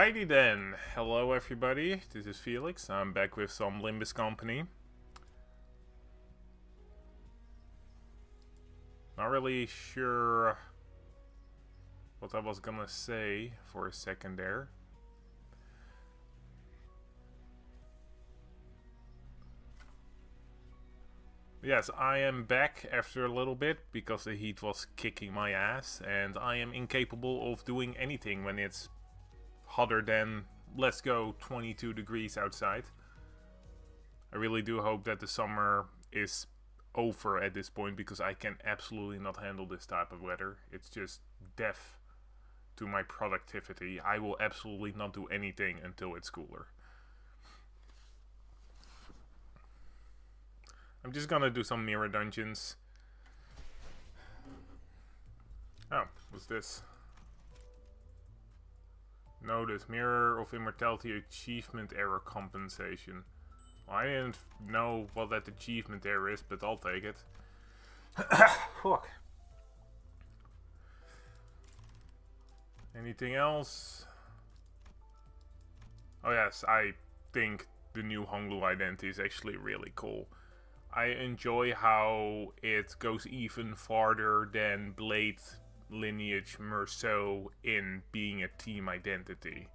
Alrighty then, hello everybody, this is Felix, I'm back with some Limbus company. Not really sure what I was gonna say for a second there. Yes, I am back after a little bit because the heat was kicking my ass and I am incapable of doing anything when it's hotter than, let's go, 22 degrees outside. I really do hope that the summer is over at this point because I can absolutely not handle this type of weather. It's just death to my productivity. I will absolutely not do anything until it's cooler. I'm just gonna do some mirror dungeons. Oh, what's this? Notice Mirror of Immortality achievement error compensation. Well, I didn't know what that achievement error is, but I'll take it. Fuck. Anything else? Oh yes, I think the new Honglu identity is actually really cool. I enjoy how it goes even farther than Blade Lineage Merceau in being a team identity.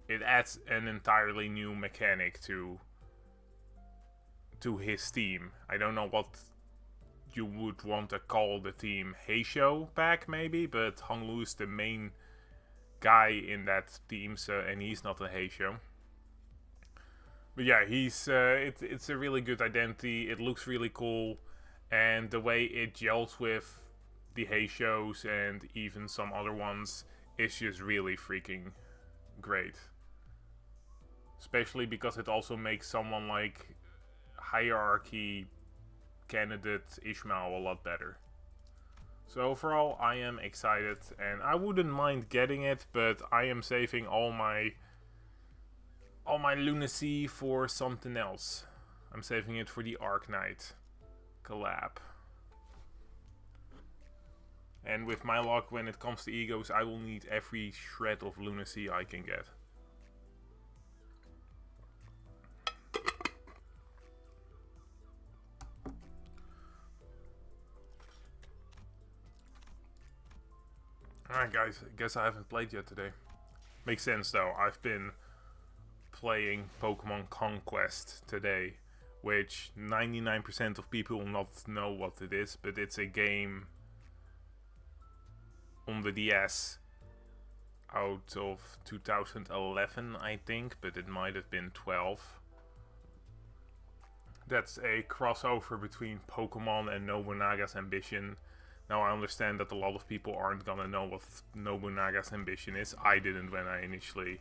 It adds an entirely new mechanic to his team. I don't know what you would want to call the team, Heisho back maybe, but Honglu is the main guy in that team, so, and he's not a Heisho. But yeah, he's it's a really good identity. It looks really cool, and the way it gels with the Heishos and even some other ones is just really freaking great. Especially because it also makes someone like Hierarchy candidate Ishmael a lot better. So overall, I am excited, and I wouldn't mind getting it, but I am saving all my lunacy for something else. I'm saving it for the Arc Knight collab. And with my luck, when it comes to egos, I will need every shred of lunacy I can get. Alright guys, I guess I haven't played yet today. Makes sense though, I've been playing Pokemon Conquest today, which 99% of people will not know what it is, but it's a game on the DS out of 2011 I think, but it might have been 12. That's a crossover between Pokemon and Nobunaga's Ambition. Now I understand that a lot of people aren't gonna know what Nobunaga's Ambition is. I didn't when I initially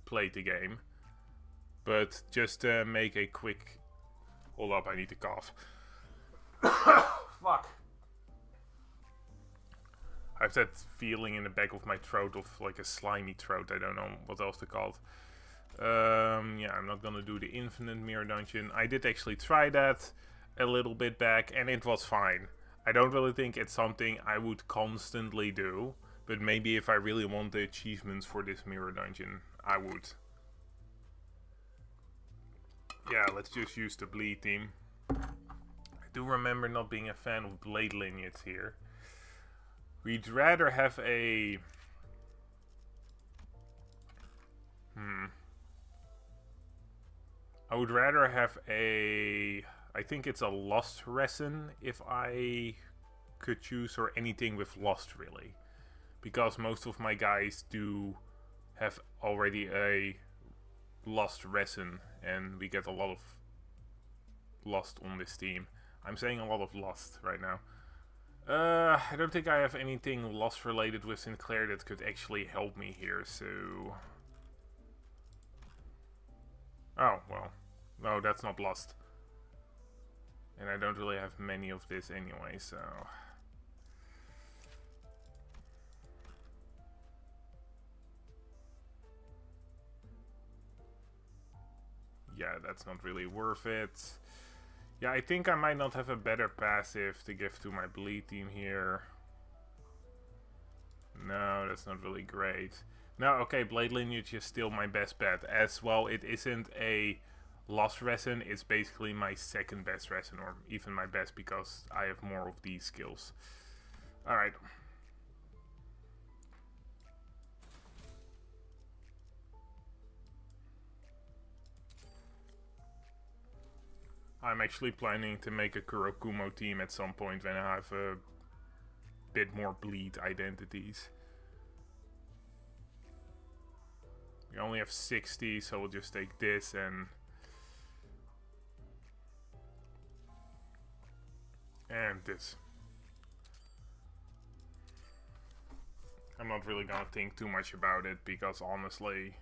played the game. But just to make a quick... Hold up, I need to cough. Fuck. I have that feeling in the back of my throat of like a slimy throat. I don't know what else to call it. Yeah, I'm not gonna do the infinite mirror dungeon. I did actually try that a little bit back and it was fine. I don't really think it's something I would constantly do, but maybe if I really want the achievements for this mirror dungeon, I would. Yeah, let's just use the Bleed team. I do remember not being a fan of Blade Lineage here. We'd rather have a... I would rather have a... I think it's a Lost Resin if I could choose, or anything with Lost really. Because most of my guys do have already a Lost Resin, and we get a lot of Lost on this team. I'm saying a lot of Lost right now. I don't think I have anything Lost related with Sinclair that could actually help me here, so... Oh, well. No, that's not Lost. And I don't really have many of this anyway, so... Yeah, that's not really worth it. Yeah, I think I might not have a better passive to give to my bleed team here. No, that's not really great. No, okay, Blade Lineage is still my best bet. As well, it isn't a lost resin, it's basically my second best resin, or even my best because I have more of these skills. Alright. I'm actually planning to make a Kurokumo team at some point when I have a bit more bleed identities. We only have 60, so we'll just take this and this. I'm not really gonna think too much about it because honestly,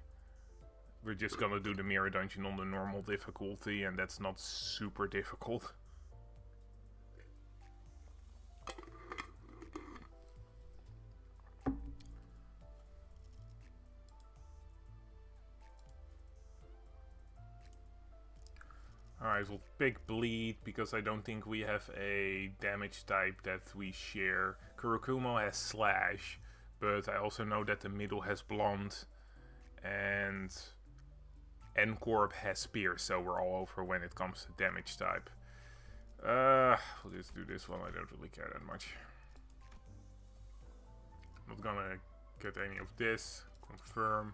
we're just gonna do the mirror dungeon on the normal difficulty, and that's not super difficult. Alright, we'll pick Bleed because I don't think we have a damage type that we share. Kurokumo has Slash, but I also know that the middle has Blonde, and N-Corp has Spear, so we're all over when it comes to damage type. We'll just do this one, I don't really care that much. I'm not gonna get any of this. Confirm.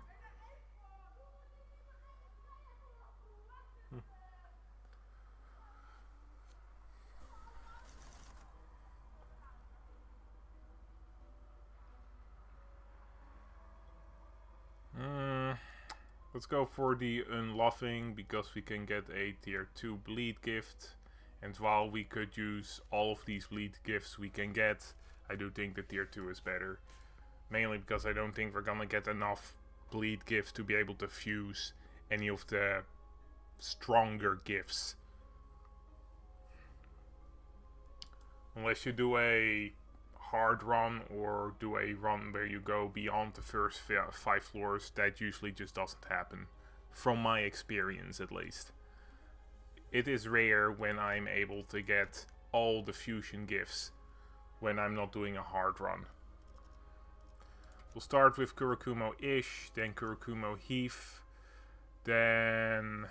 Let's go for the Unloving because we can get a tier 2 bleed gift. And while we could use all of these bleed gifts we can get, I do think the tier 2 is better. Mainly because I don't think we're gonna get enough bleed gifts to be able to fuse any of the stronger gifts. Unless you do a hard run or do a run where you go beyond the first 5 floors, that usually just doesn't happen. From my experience at least. It is rare when I'm able to get all the fusion gifts when I'm not doing a hard run. We'll start with Kurokumo-ish, then Kurokumo-Heath, then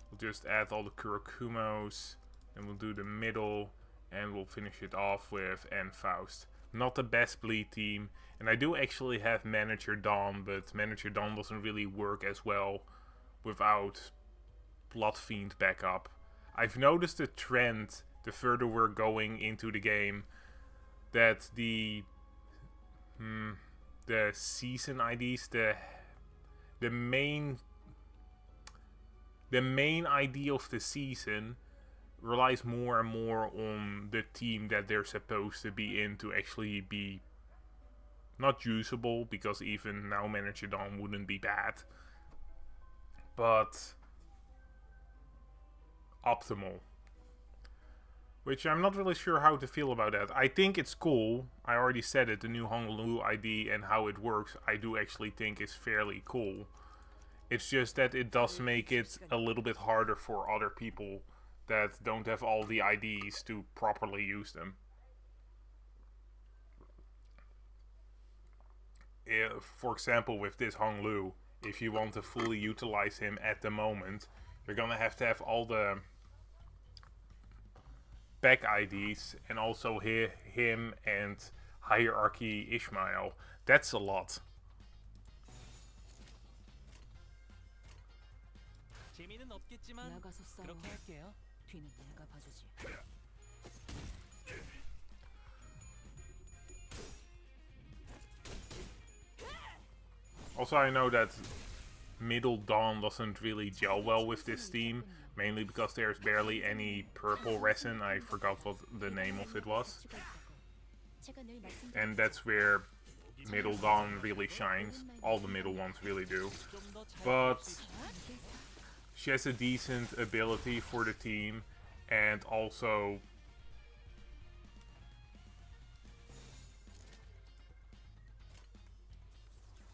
we'll just add all the Kurokumos, and we'll do the middle, and we'll finish it off with Faust. Not the best bleed team, and I do actually have Manager Dawn, but Manager Dawn doesn't really work as well without Bloodfiend backup. I've noticed a trend the further we're going into the game that the season IDs, the main ID of the season relies more and more on the team that they're supposed to be in to actually be not usable, because even now Manager Dawn wouldn't be bad, but optimal. Which I'm not really sure how to feel about that. I think it's cool. I already said it, the new Honolulu ID and how it works, I do actually think is fairly cool. It's just that it does make it a little bit harder for other people that don't have all the IDs to properly use them. For example, with this Hong Lu, if you want to fully utilize him at the moment, you're gonna have to have all the back IDs and also him and Hierarchy Ishmael. That's a lot. Also, I know that Middle Dawn doesn't really gel well with this team, mainly because there's barely any purple resin. I forgot what the name of it was. And that's where Middle Dawn really shines. All the middle ones really do. But she has a decent ability for the team, and also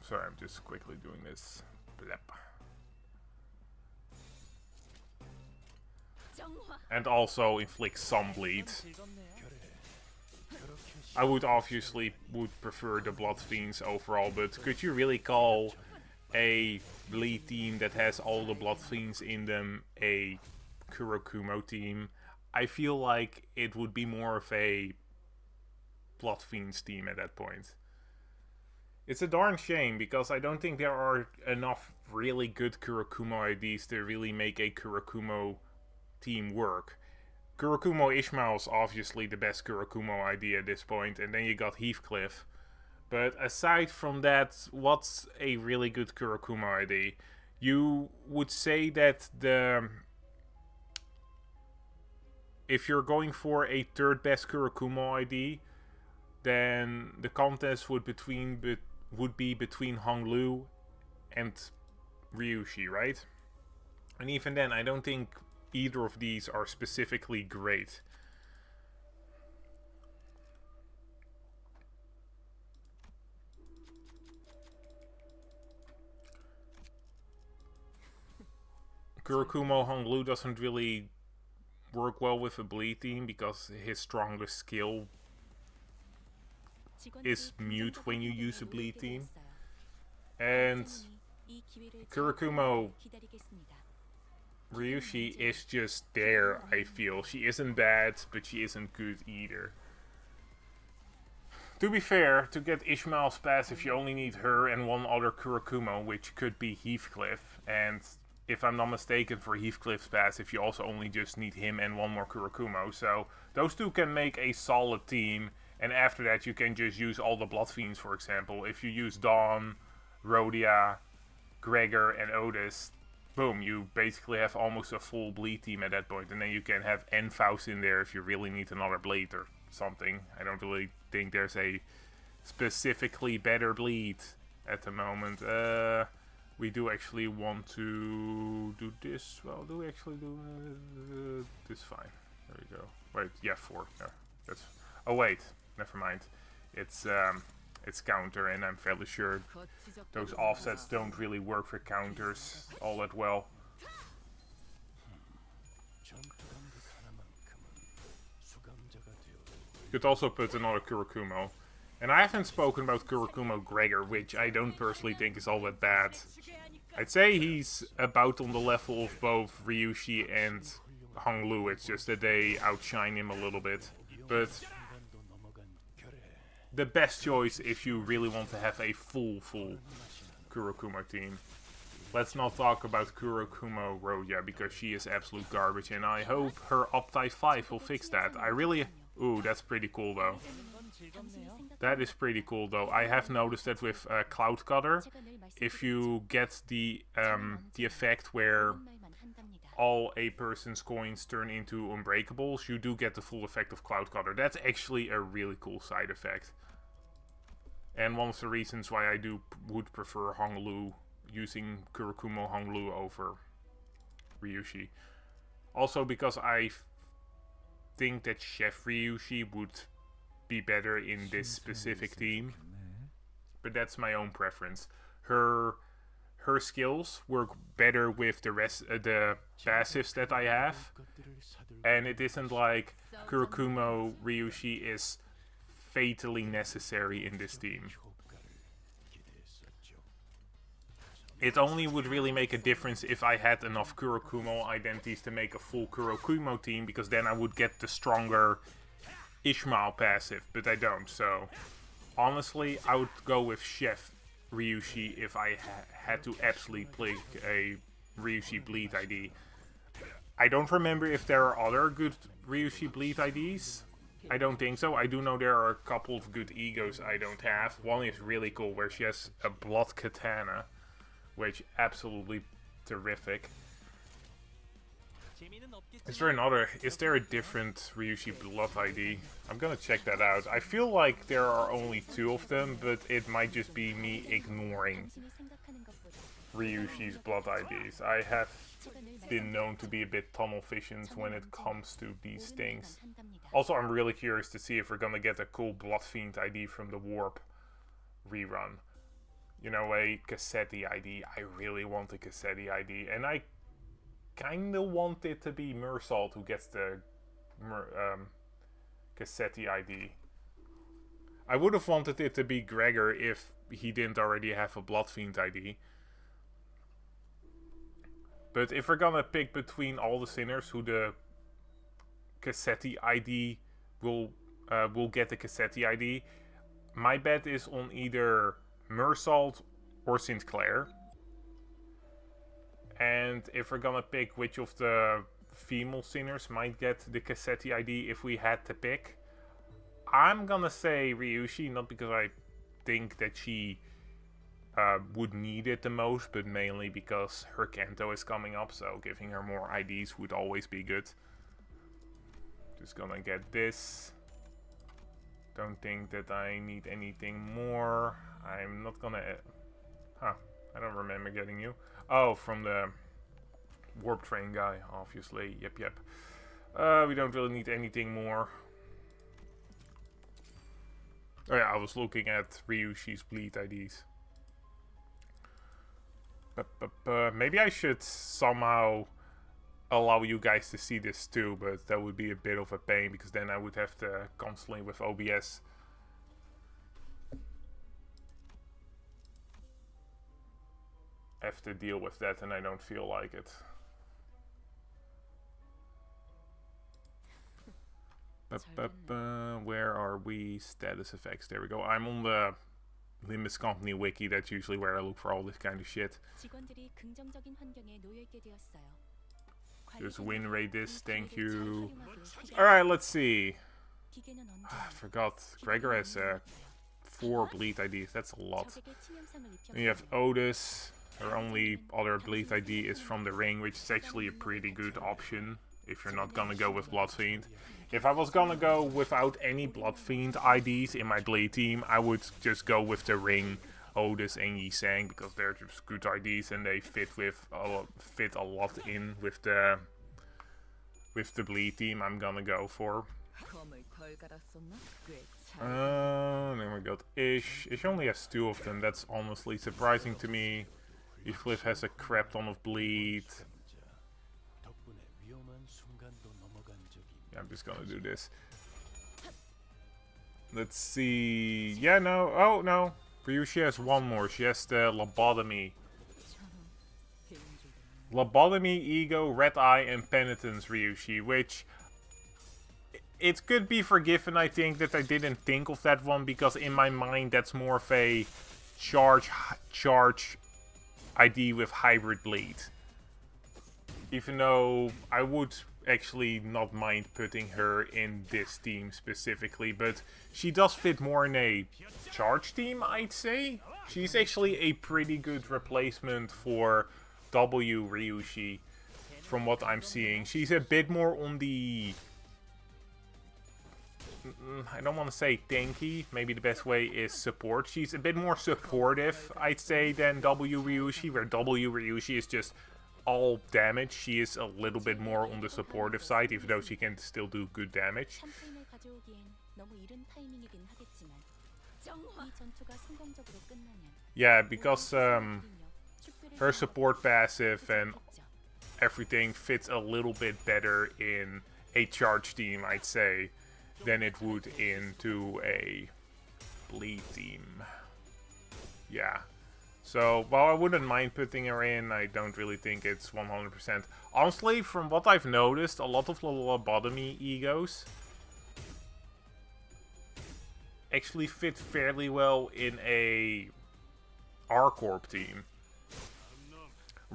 sorry, I'm just quickly doing this. Blep. And also inflict some bleed. I would obviously prefer the Blood Fiends overall, but could you really call a bleed team that has all the Blood Fiends in them a Kurokumo team? I feel like it would be more of a Blood Fiends team at that point. It's a darn shame, because I don't think there are enough really good Kurokumo IDs to really make a Kurokumo team work. Kurokumo Ishmael is obviously the best Kurokumo ID at this point, and then you got Heathcliff. But aside from that, what's a really good Kurokumo ID? You would say that if you're going for a third best Kurokumo ID, then the contest would be between Honglu and Ryushi, right? And even then, I don't think either of these are specifically great. Kurokumo Honglu doesn't really work well with a bleed team because his strongest skill is mute when you use a bleed team. And Kurokumo Ryushi is just there, I feel. She isn't bad, but she isn't good either. To be fair, to get Ishmael's passive you only need her and one other Kurokumo, which could be Heathcliff. And if I'm not mistaken, for Heathcliff's passive you also only just need him and one more Kurokumo. So those two can make a solid team. And after that you can just use all the Blood Fiends, for example. If you use Dawn, Rhodia, Gregor and Otis, boom, you basically have almost a full bleed team at that point. And then you can have Enfaust in there if you really need another bleed or something. I don't really think there's a specifically better bleed at the moment. We do actually want to do this. Well, do we actually do this? Fine. There we go. Wait, yeah, 4. No, that's. Oh wait, never mind. It's counter, and I'm fairly sure those offsets don't really work for counters all that well. You could also put another Kurokumo. And I haven't spoken about Kurokumo Gregor, which I don't personally think is all that bad. I'd say he's about on the level of both Ryushi and Honglu. It's just that they outshine him a little bit. But the best choice if you really want to have a full Kurokumo team. Let's not talk about Kurokumo Rhodia, because she is absolute garbage, and I hope her Optai 5 will fix that. Ooh, that's pretty cool though. That is pretty cool though. I have noticed that with Cloud Cutter, if you get the effect where all a person's coins turn into unbreakables, you do get the full effect of Cloud Cutter. That's actually a really cool side effect. And one of the reasons why I would prefer Honglu, using Kurokumo Honglu over Ryushi. Also because I think that Chef Ryushi would be better in this specific team. But that's my own preference. Her skills work better with the rest of the passives that I have. And it isn't like Kurokumo Ryushi is fatally necessary in this team. It only would really make a difference if I had enough Kurokumo identities to make a full Kurokumo team, because then I would get the stronger Ishmael passive, but I don't. So honestly, I would go with Chef Ryushi if I had to absolutely pick a Ryushi bleed ID. I don't remember if there are other good Ryushi bleed IDs. I don't think so. I do know there are a couple of good egos I don't have. One is really cool, where she has a blood katana, which absolutely terrific. Is there a different Ryushi blood ID? I'm gonna check that out. I feel like there are only 2 of them, but it might just be me ignoring Ryushi's blood IDs. I have been known to be a bit tunnel visioned when it comes to these things. Also, I'm really curious to see if we're gonna get a cool Blood Fiend ID from the Warp rerun. You know, a Cassetti ID. I really want a Cassetti ID, and I kinda want it to be Mersault who gets the Cassetti ID. I would have wanted it to be Gregor if he didn't already have a Bloodfiend ID. But if we're gonna pick between all the sinners who the Cassetti ID will get the Cassetti ID, my bet is on either Mersault or Sinclair. And if we're gonna pick which of the female sinners might get the Cassetti ID if we had to pick, I'm gonna say Ryushi, not because I think that she would need it the most, but mainly because her Kanto is coming up, so giving her more IDs would always be good. Just gonna get this. Don't think that I need anything more. I'm not gonna... I don't remember getting you. Oh, from the Warp Train guy, obviously. Yep. We don't really need anything more. Oh yeah, I was looking at Ryushi's bleed IDs. Maybe I should somehow allow you guys to see this too, but that would be a bit of a pain because then I would have to constantly with OBS have to deal with that, and I don't feel like it. Where are we? Status effects. There we go. I'm on the Limbus Company wiki. That's usually where I look for all this kind of shit. Just win rate this. Thank you. Alright, let's see. I forgot. Gregor has 4 bleed IDs. That's a lot. Then you have Otis. Her only other bleed ID is from the ring, which is actually a pretty good option if you're not gonna go with Bloodfiend. If I was gonna go without any Bloodfiend IDs in my bleed team, I would just go with the ring, Otis and Yi-Sang, because they're just good IDs and they fit a lot in with the bleed team I'm gonna go for. Then we got Ish. Ish only has 2 of them. That's honestly surprising to me. Cliff has a crap ton of bleed. Yeah, I'm just gonna do this. Let's see. Yeah, no. Oh, no. Ryushi has 1 more. She has the Lobotomy. Lobotomy, Ego, Red Eye, and Penitence Ryushi, which... It could be forgiven, I think, that I didn't think of that one, because in my mind that's more of a charge ID with hybrid bleed. Even though I would actually not mind putting her in this team specifically, but she does fit more in a charge team, I'd say. She's actually a pretty good replacement for W Ryushi from what I'm seeing. She's a bit more on the... I don't want to say tanky, maybe the best way is support. She's a bit more supportive, I'd say, than W Ryushi, where W Ryushi is just all damage. She is a little bit more on the supportive side, even though she can still do good damage. Yeah, because her support passive and everything fits a little bit better in a charge team, I'd say, than it would into a bleed team. Yeah. So, while I wouldn't mind putting her in, I don't really think it's 100%. Honestly, from what I've noticed, a lot of the Lobotomy egos actually fit fairly well in a R-Corp team.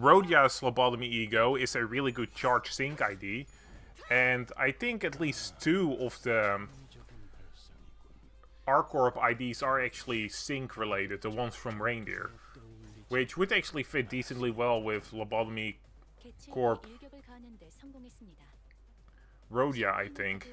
Rodia's Lobotomy ego is a really good charge sync ID. And I think at least 2 of the R-Corp IDs are actually sync related, the ones from Reindeer. Which would actually fit decently well with Lobotomy Corp Rodia, I think.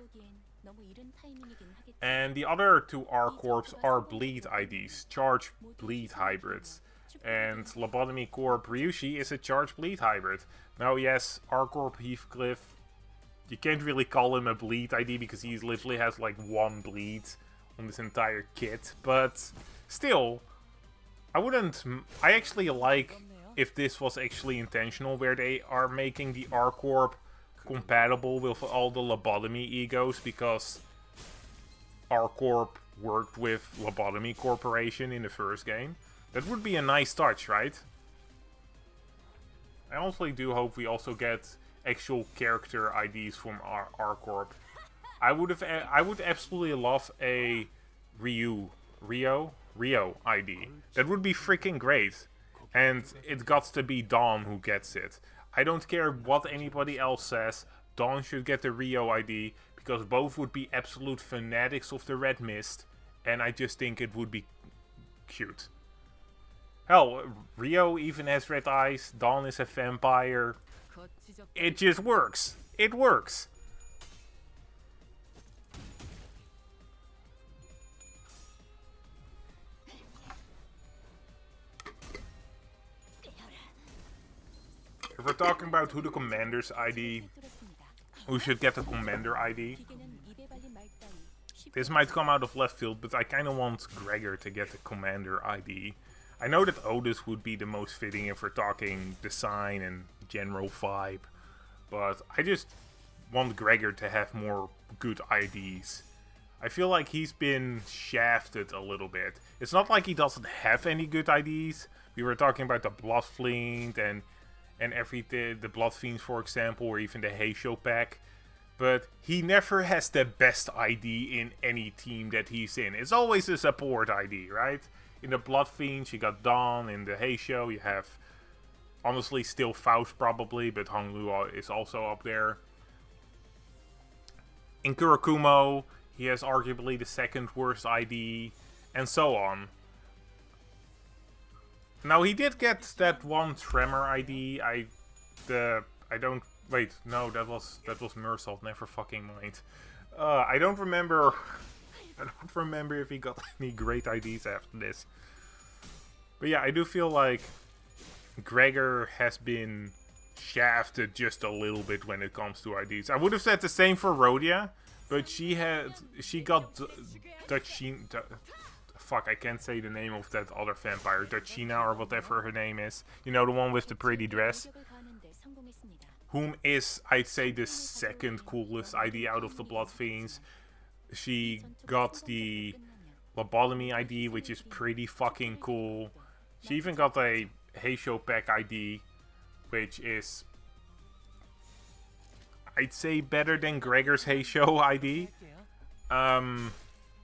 And the other 2 R-Corps are bleed IDs, charge bleed hybrids. And Lobotomy Corp Ryushi is a charge bleed hybrid. Now yes, R-Corp Heathcliff, you can't really call him a bleed ID because he literally has like 1 bleed on this entire kit. But still, I actually like if this was actually intentional, where they are making the R-Corp compatible with all the lobotomy egos, because R-Corp worked with Lobotomy Corporation in the first game. That would be a nice touch, right? I honestly do hope we also get actual character IDs from R-Corp. I would absolutely love a Rio ID. That would be freaking great. And it got to be Dawn who gets it. I don't care what anybody else says. Dawn should get the Rio ID, because both would be absolute fanatics of the Red Mist. And I just think it would be cute. Hell, Rio even has red eyes. Dawn is a vampire. It just works. It works. If we're talking about who the commander's ID, who should get the commander ID, this might come out of left field, but I kind of want Gregor to get the commander ID. I know that Otis would be the most fitting if we're talking design and general vibe, but I just want Gregor to have more good IDs. I feel like he's been shafted a little bit. It's not like he doesn't have any good IDs. We were talking about the Blood Fiend and everything, the Blood Fiends, for example, or even the Heisho pack. But he never has the best ID in any team that he's in. It's always a support ID, right? In the Blood Fiends, you got Dawn. In the Heisho, you have, honestly, still Faust probably, but Honglu is also up there. In Kurakumo, he has arguably the second worst ID, and so on. Now, he did get that one Tremor ID. I don't... Wait, no, that was Mersault. Never fucking mind. I don't remember... I don't remember if he got any great IDs after this. But yeah, I do feel like Gregor has been shafted just a little bit when it comes to IDs. I would have said the same for Rhodia, but she got fuck, I can't say the name of that other vampire, Dachina or whatever her name is. You know, the one with the pretty dress. Whom is, I'd say, the second coolest ID out of the Blood Fiends. She got the Lobotomy ID, which is pretty fucking cool. She even got a Heisho pack ID, which is, I'd say, better than Gregor's Heisho ID.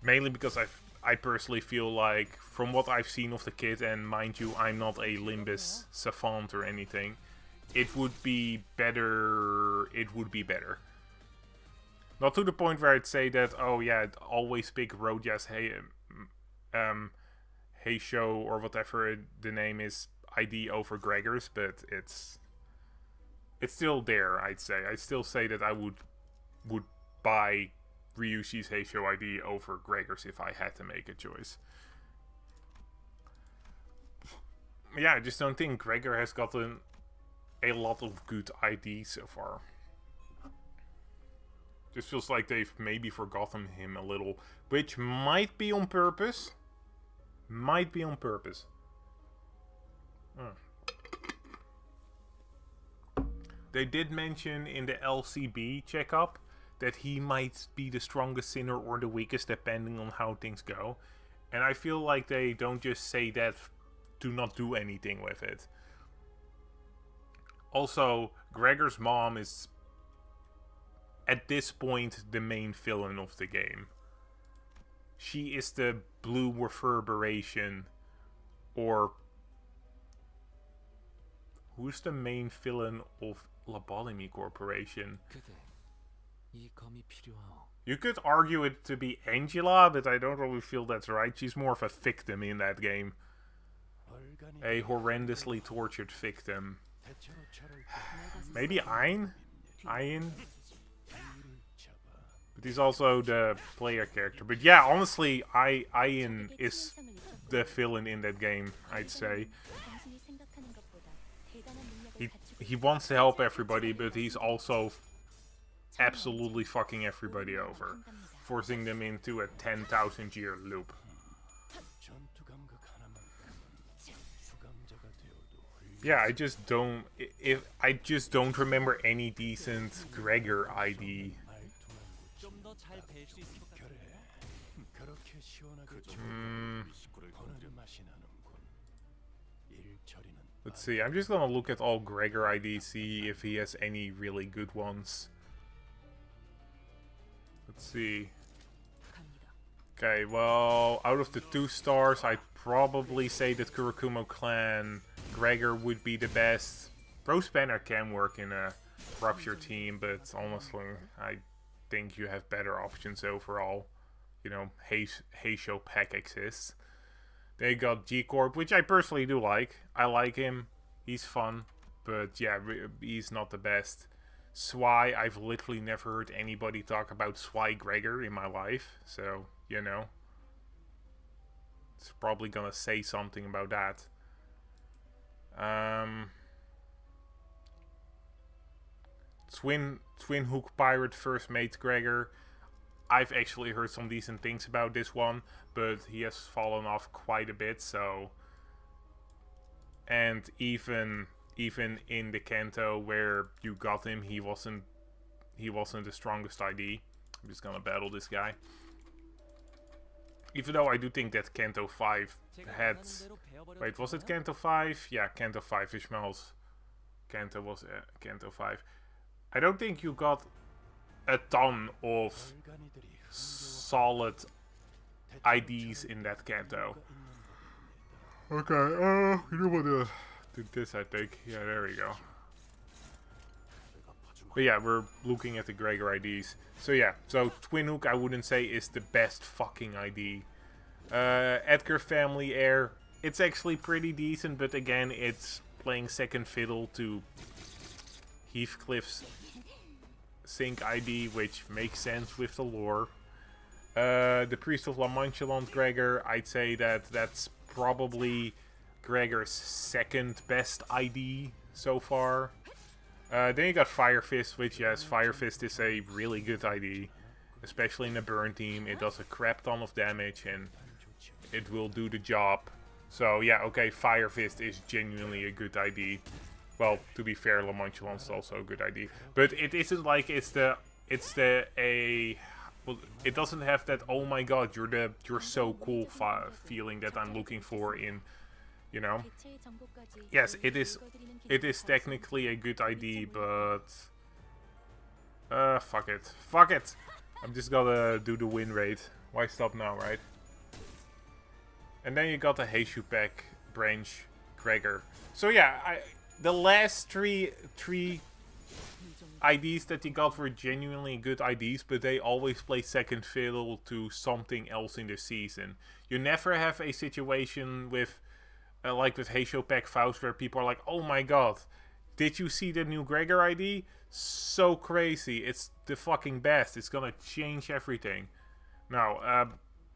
Mainly because I personally feel like, from what I've seen of the kit, and mind you, I'm not a Limbus savant or anything, it would be better. It would be better. Not to the point where I'd say that, oh yeah, I'd always pick Rhoja's Heisho or whatever the name is ID over Gregor's, but it's still there, I'd say. I'd still say that I would buy Ryushi's Heisho ID over Gregor's if I had to make a choice. Yeah, I just don't think Gregor has gotten a lot of good IDs so far. Just feels like they've maybe forgotten him a little, which might be on purpose. Might be on purpose. They did mention in the LCB checkup that he might be the strongest sinner or the weakest, depending on how things go. And I feel like they don't just say that to not do anything with it. Also, Gregor's mom is, at this point, the main villain of the game. She is the blue reverberation, or who's the main villain of Lobotomy Corporation? You could argue it to be Angela, but I don't really feel that's right. She's more of a victim in that game. A horrendously tortured victim. Maybe Ayn? But he's also the player character. But yeah, honestly, Ayn is the villain in that game, I'd say. He wants to help everybody, but he's also absolutely fucking everybody over, forcing them into a 10,000 year loop. Yeah, I just don't remember any decent Gregor ID. Let's see, I'm just gonna look at all Gregor IDs, see if he has any really good ones. Let's see. Okay, well, out of the 2 stars, I'd probably say that Kurakumo Clan Gregor would be the best. Rose Banner can work in a Rupture team, but honestly, I think you have better options overall. You know, Heisho Pack exists. They got G-Corp, which I personally do like. I like him. He's fun. But yeah, he's not the best. Swai, I've literally never heard anybody talk about Swai Gregor in my life. So, you know. It's probably gonna say something about that. Twin Hook Pirate First Mate Gregor. I've actually heard some decent things about this one, but he has fallen off quite a bit, so... And even in the Kanto where you got him, he wasn't the strongest ID. I'm just gonna battle this guy. Even though I do think that Kanto 5 had... Wait, was it Kanto 5? Yeah, Kanto 5 Ishmael's. Kanto was Kanto 5. I don't think you got a ton of solid IDs in that Kanto. Okay, you know what, do this I think. Yeah, there we go. But yeah, we're looking at the Gregor IDs. So yeah, so Twin Hook I wouldn't say is the best fucking ID. Edgar Family Heir, it's actually pretty decent, but again, it's playing second fiddle to Heathcliff's Sync ID, which makes sense with the lore. The Priest of La Mancheland Gregor, I'd say that's probably Gregor's second best ID so far. Then you got Fire Fist, which yes, Fire Fist is a really good ID. Especially in the burn team, it does a crap ton of damage and it will do the job. So yeah, okay, Fire Fist is genuinely a good ID. Well, to be fair, La Mancheland's also a good ID. But it isn't like it doesn't have that oh my god, you're so cool feeling that I'm looking for in, you know. Yes, it is technically a good ID, but fuck it. Fuck it. I'm just gonna do the win rate. Why stop now, right? And then you got the Heishu Pack branch Gregor. So yeah, the last three IDs that he got were genuinely good IDs, but they always play second fiddle to something else in the season. You never have a situation with, like with Heisho Pack Faust, where people are like, oh my god, did you see the new Gregor ID? So crazy, it's the fucking best, it's gonna change everything. Now,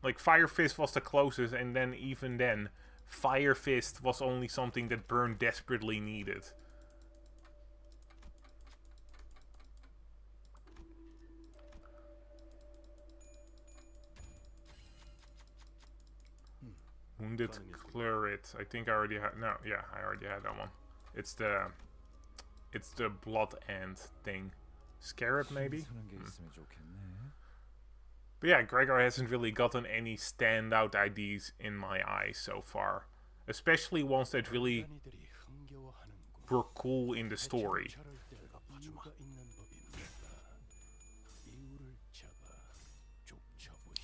like Fire Fist was the closest, and then even then, Fire Fist was only something that Burn desperately needed. Wounded Claret. I think I already had... No, yeah, I already had that one. It's the blood end thing. Scarab, maybe? But yeah, Gregor hasn't really gotten any standout IDs in my eyes so far. Especially ones that really were cool in the story.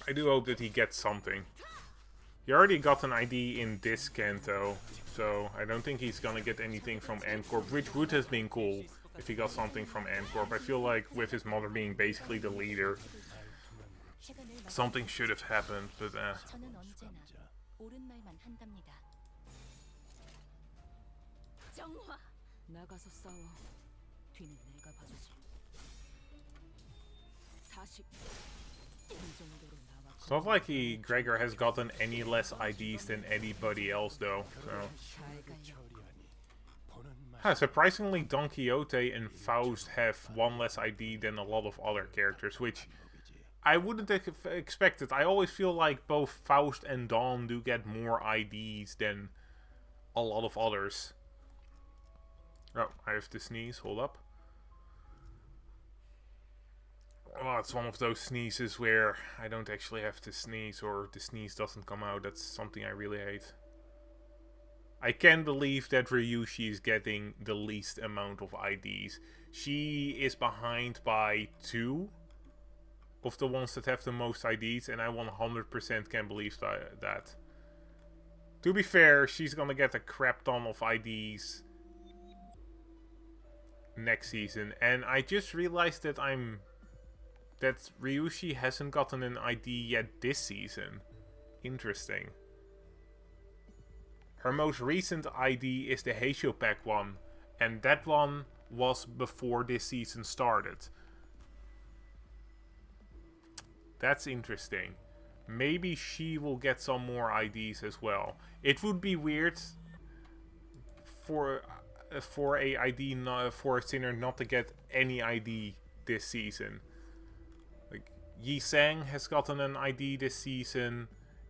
I do hope that he gets something. He already got an ID in this Kanto, so I don't think he's gonna get anything from Ancorp, which would have been cool if he got something from Ancorp. I feel like with his mother being basically the leader, something should have happened, but it's not like Gregor has gotten any less IDs than anybody else though, so... surprisingly, Don Quixote and Faust have one less ID than a lot of other characters, which I wouldn't have expected. I always feel like both Faust and Don do get more IDs than a lot of others. Oh, I have to sneeze. Hold up. Oh, it's one of those sneezes where I don't actually have to sneeze or the sneeze doesn't come out. That's something I really hate. I can't believe that Ryushi is getting the least amount of IDs. She is behind by 2 of the ones that have the most IDs, and I 100% can believe that. To be fair, she's gonna get a crap ton of IDs next season, and I just realized that that Ryushi hasn't gotten an ID yet this season. Interesting. Her most recent ID is the Heisho Pack one, and that one was before this season started. That's interesting. Maybe she will get some more IDs as well. It would be weird for a ID for a Sinner not to get any ID this season. Like Yi Sang has gotten an ID this season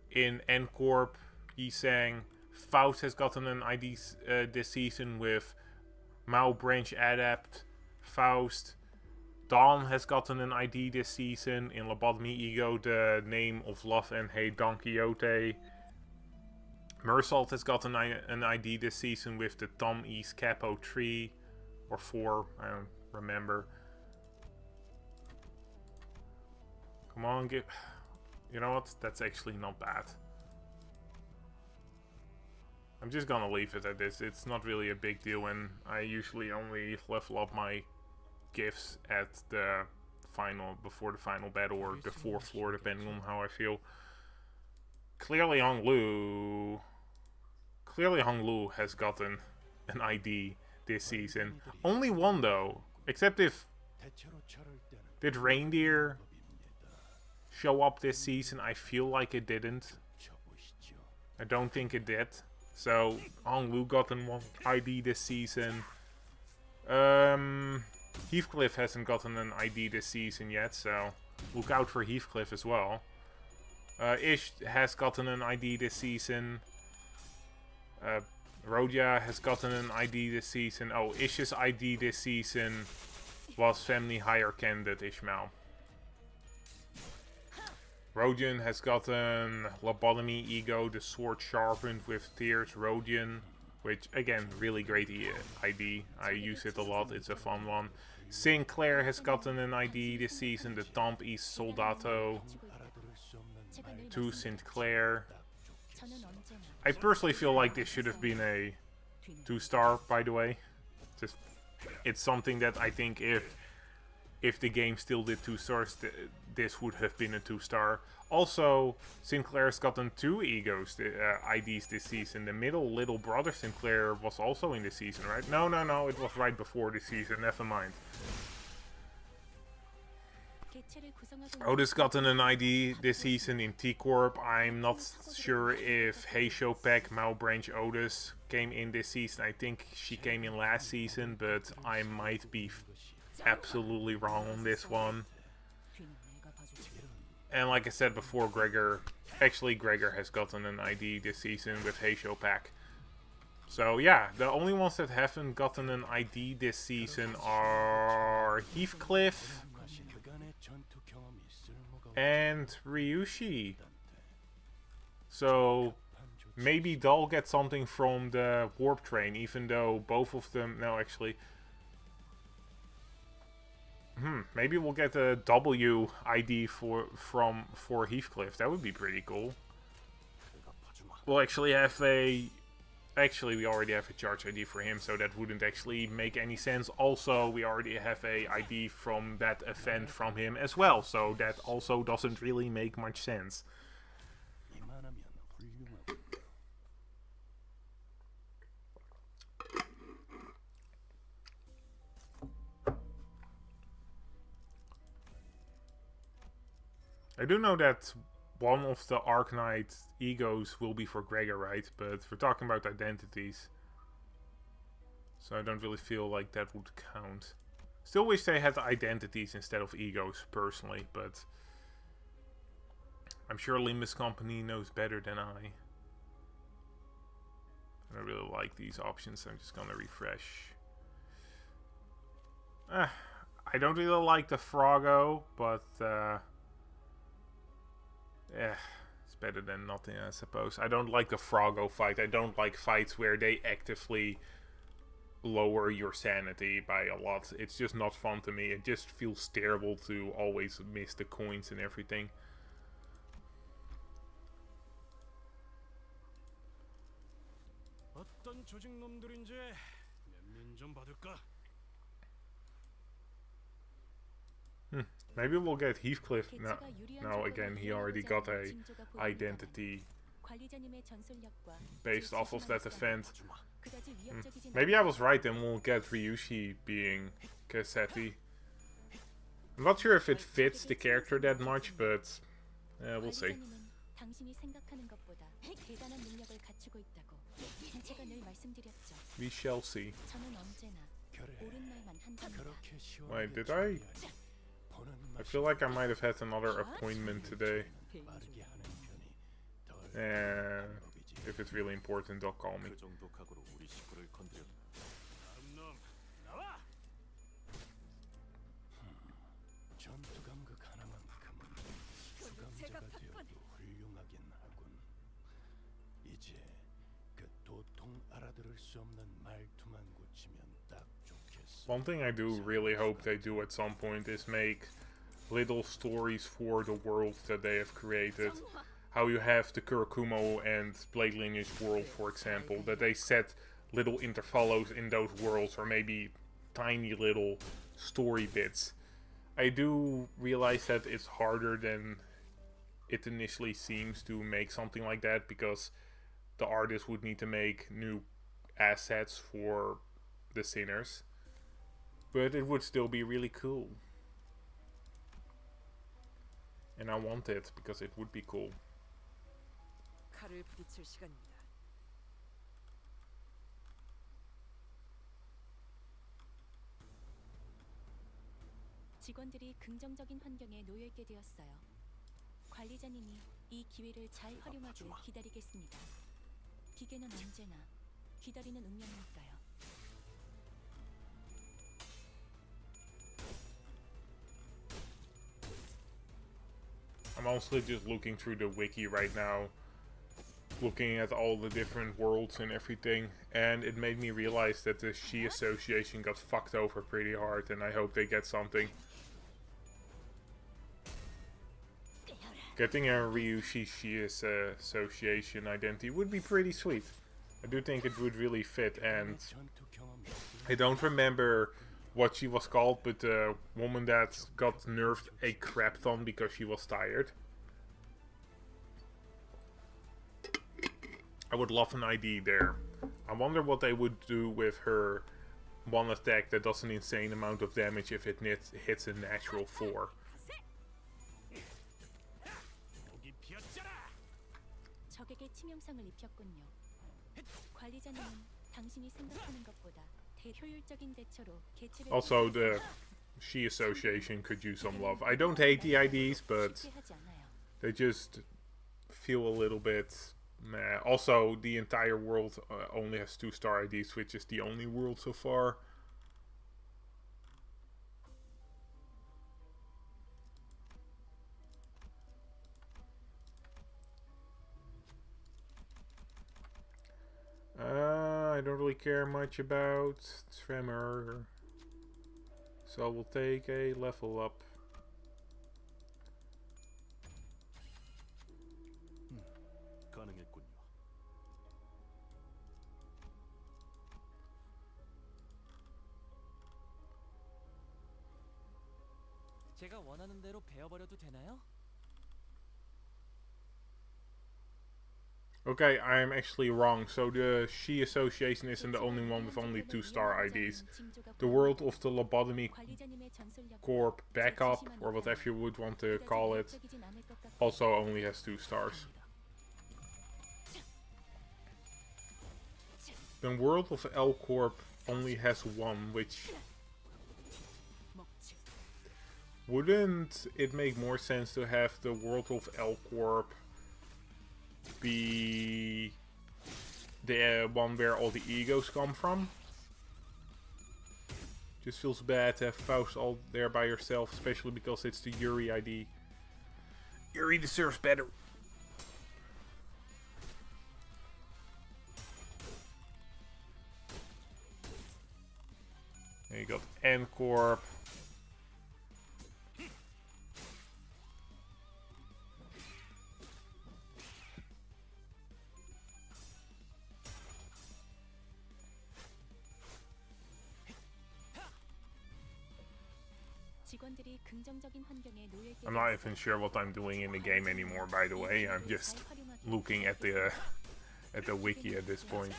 in N-Corp. Yi Sang. Faust has gotten an ID this season with Mao Branch Adept. Faust. Dawn has gotten an ID this season in Lobotomy Ego, the name of love and hate Don Quixote. Mersault has gotten an ID this season with the Tom East Capo 3 or 4, I don't remember. Come on, give. You know what? That's actually not bad. I'm just gonna leave it at this. It's not really a big deal, and I usually only level up my gifts at the final, before the final battle, or the 4th floor, depending on how I feel. Clearly Hong Lu has gotten an ID this season. Only one though, except if did Reindeer show up this season? I feel like it didn't. I don't think it did. So Hong Lu gotten one ID this season. Heathcliff hasn't gotten an ID this season yet, so look out for Heathcliff as well. Ish has gotten an ID this season. Rodia has gotten an ID this season. Oh, Ish's ID this season was Family Hire Candidate Ishmael. Rodion has gotten Lobotomy Ego, the Sword Sharpened with Tears Rodion, which again, really great ID. I use it a lot, it's a fun one. Sinclair has gotten an ID this season, the Tomp East Soldato to Sinclair. I personally feel like this should have been a 2-star, by the way. It's something that I think if the game still did 2 stars, this would have been a 2-star. Also, Sinclair's gotten 2 egos, IDs this season. The middle little brother Sinclair was also in the season, right? No, it was right before the season. Never mind. Otis gotten an ID this season in T-Corp. I'm not sure if Heisho Pack, Mao Branch Otis came in this season. I think she came in last season, but I might be absolutely wrong on this one. And like I said before, Gregor has gotten an ID this season with Heisho Pack. So yeah, the only ones that haven't gotten an ID this season are Heathcliff and Ryushi. So maybe they'll get something from the Warp Train, even though both of them... No, actually... maybe we'll get a W ID for Heathcliff. That would be pretty cool. We'll actually have a... Actually, we already have a charge ID for him, so that wouldn't actually make any sense. Also, we already have a ID from that event from him as well, so that also doesn't really make much sense. I do know that one of the Arknight egos will be for Gregor, right? But we're talking about identities, so I don't really feel like that would count. Still wish they had identities instead of egos, personally, but I'm sure Limbus Company knows better than I. I don't really like these options, so I'm just gonna refresh. I don't really like the Froggo, but it's better than nothing, I suppose. I don't like the Froggo fight. I don't like fights where they actively lower your sanity by a lot. It's just not fun to me. It just feels terrible to always miss the coins and everything. 어떤 조직놈들인지 면면 좀 받을까? Maybe we'll get Heathcliff now. Now again, he already got a identity based off of that event. Maybe I was right and we'll get Ryushi being Cassetti. I'm not sure if it fits the character that much, but we'll see. We shall see. Wait, did I? I feel like I might have had another appointment today. If it's really important, they'll call me. One thing I do really hope they do at some point is make little stories for the worlds that they have created. How you have the Kurakumo and Blade Lineage world, for example, that they set little interfollows in those worlds, or maybe tiny little story bits. I do realize that it's harder than it initially seems to make something like that, because the artist would need to make new assets for the sinners. But it would still be really cool. And I want it, because it would be cool. 칼을 부딪힐 시간입니다. 직원들이 긍정적인 환경에 놓여 있게 되었어요. 관리자님이 이 기회를 잘 활용하길 기다리겠습니다. 기계는 언제나 기다리는 운명이니까요. I'm honestly just looking through the wiki right now, looking at all the different worlds and everything, and it made me realize that the Shi Association got fucked over pretty hard, and I hope they get something. Getting a Ryushi Shi Association identity would be pretty sweet. I do think it would really fit, and I don't remember what she was called, but the woman that got nerfed a crap ton because she was tired. I would love an ID there. I wonder what they would do with her one attack that does an insane amount of damage if it hits a natural 4. 적에게 치명상을 입혔군요. 관리자님은 당신이 생각하는 것보다 효율적인 대처로 개체를 Also, the Shi Association could use some love. I don't hate the IDs, but they just feel a little bit meh. Also, the entire world only has 2-star IDs, which is the only world so far. I don't really care much about Tremor, so we'll take a level up. 가능했군요. 제가 원하는 대로 베어버려도 되나요? Okay, I'm actually wrong. So the Shi Association isn't the only one with only 2-star IDs. The World of the Lobotomy Corp Backup, or whatever you would want to call it, also only has 2 stars. The World of L Corp only has 1, which... Wouldn't it make more sense to have the World of L Corp be the one where all the egos come from? Just feels bad to have Faust all there by herself, especially because it's the Yuri ID. Yuri deserves better. There you got N-Corp. 직원들이 긍정적인 환경에 놓여 있게 I'm not even sure what I'm doing in the game anymore, by the way. I'm just looking at the wiki at this point.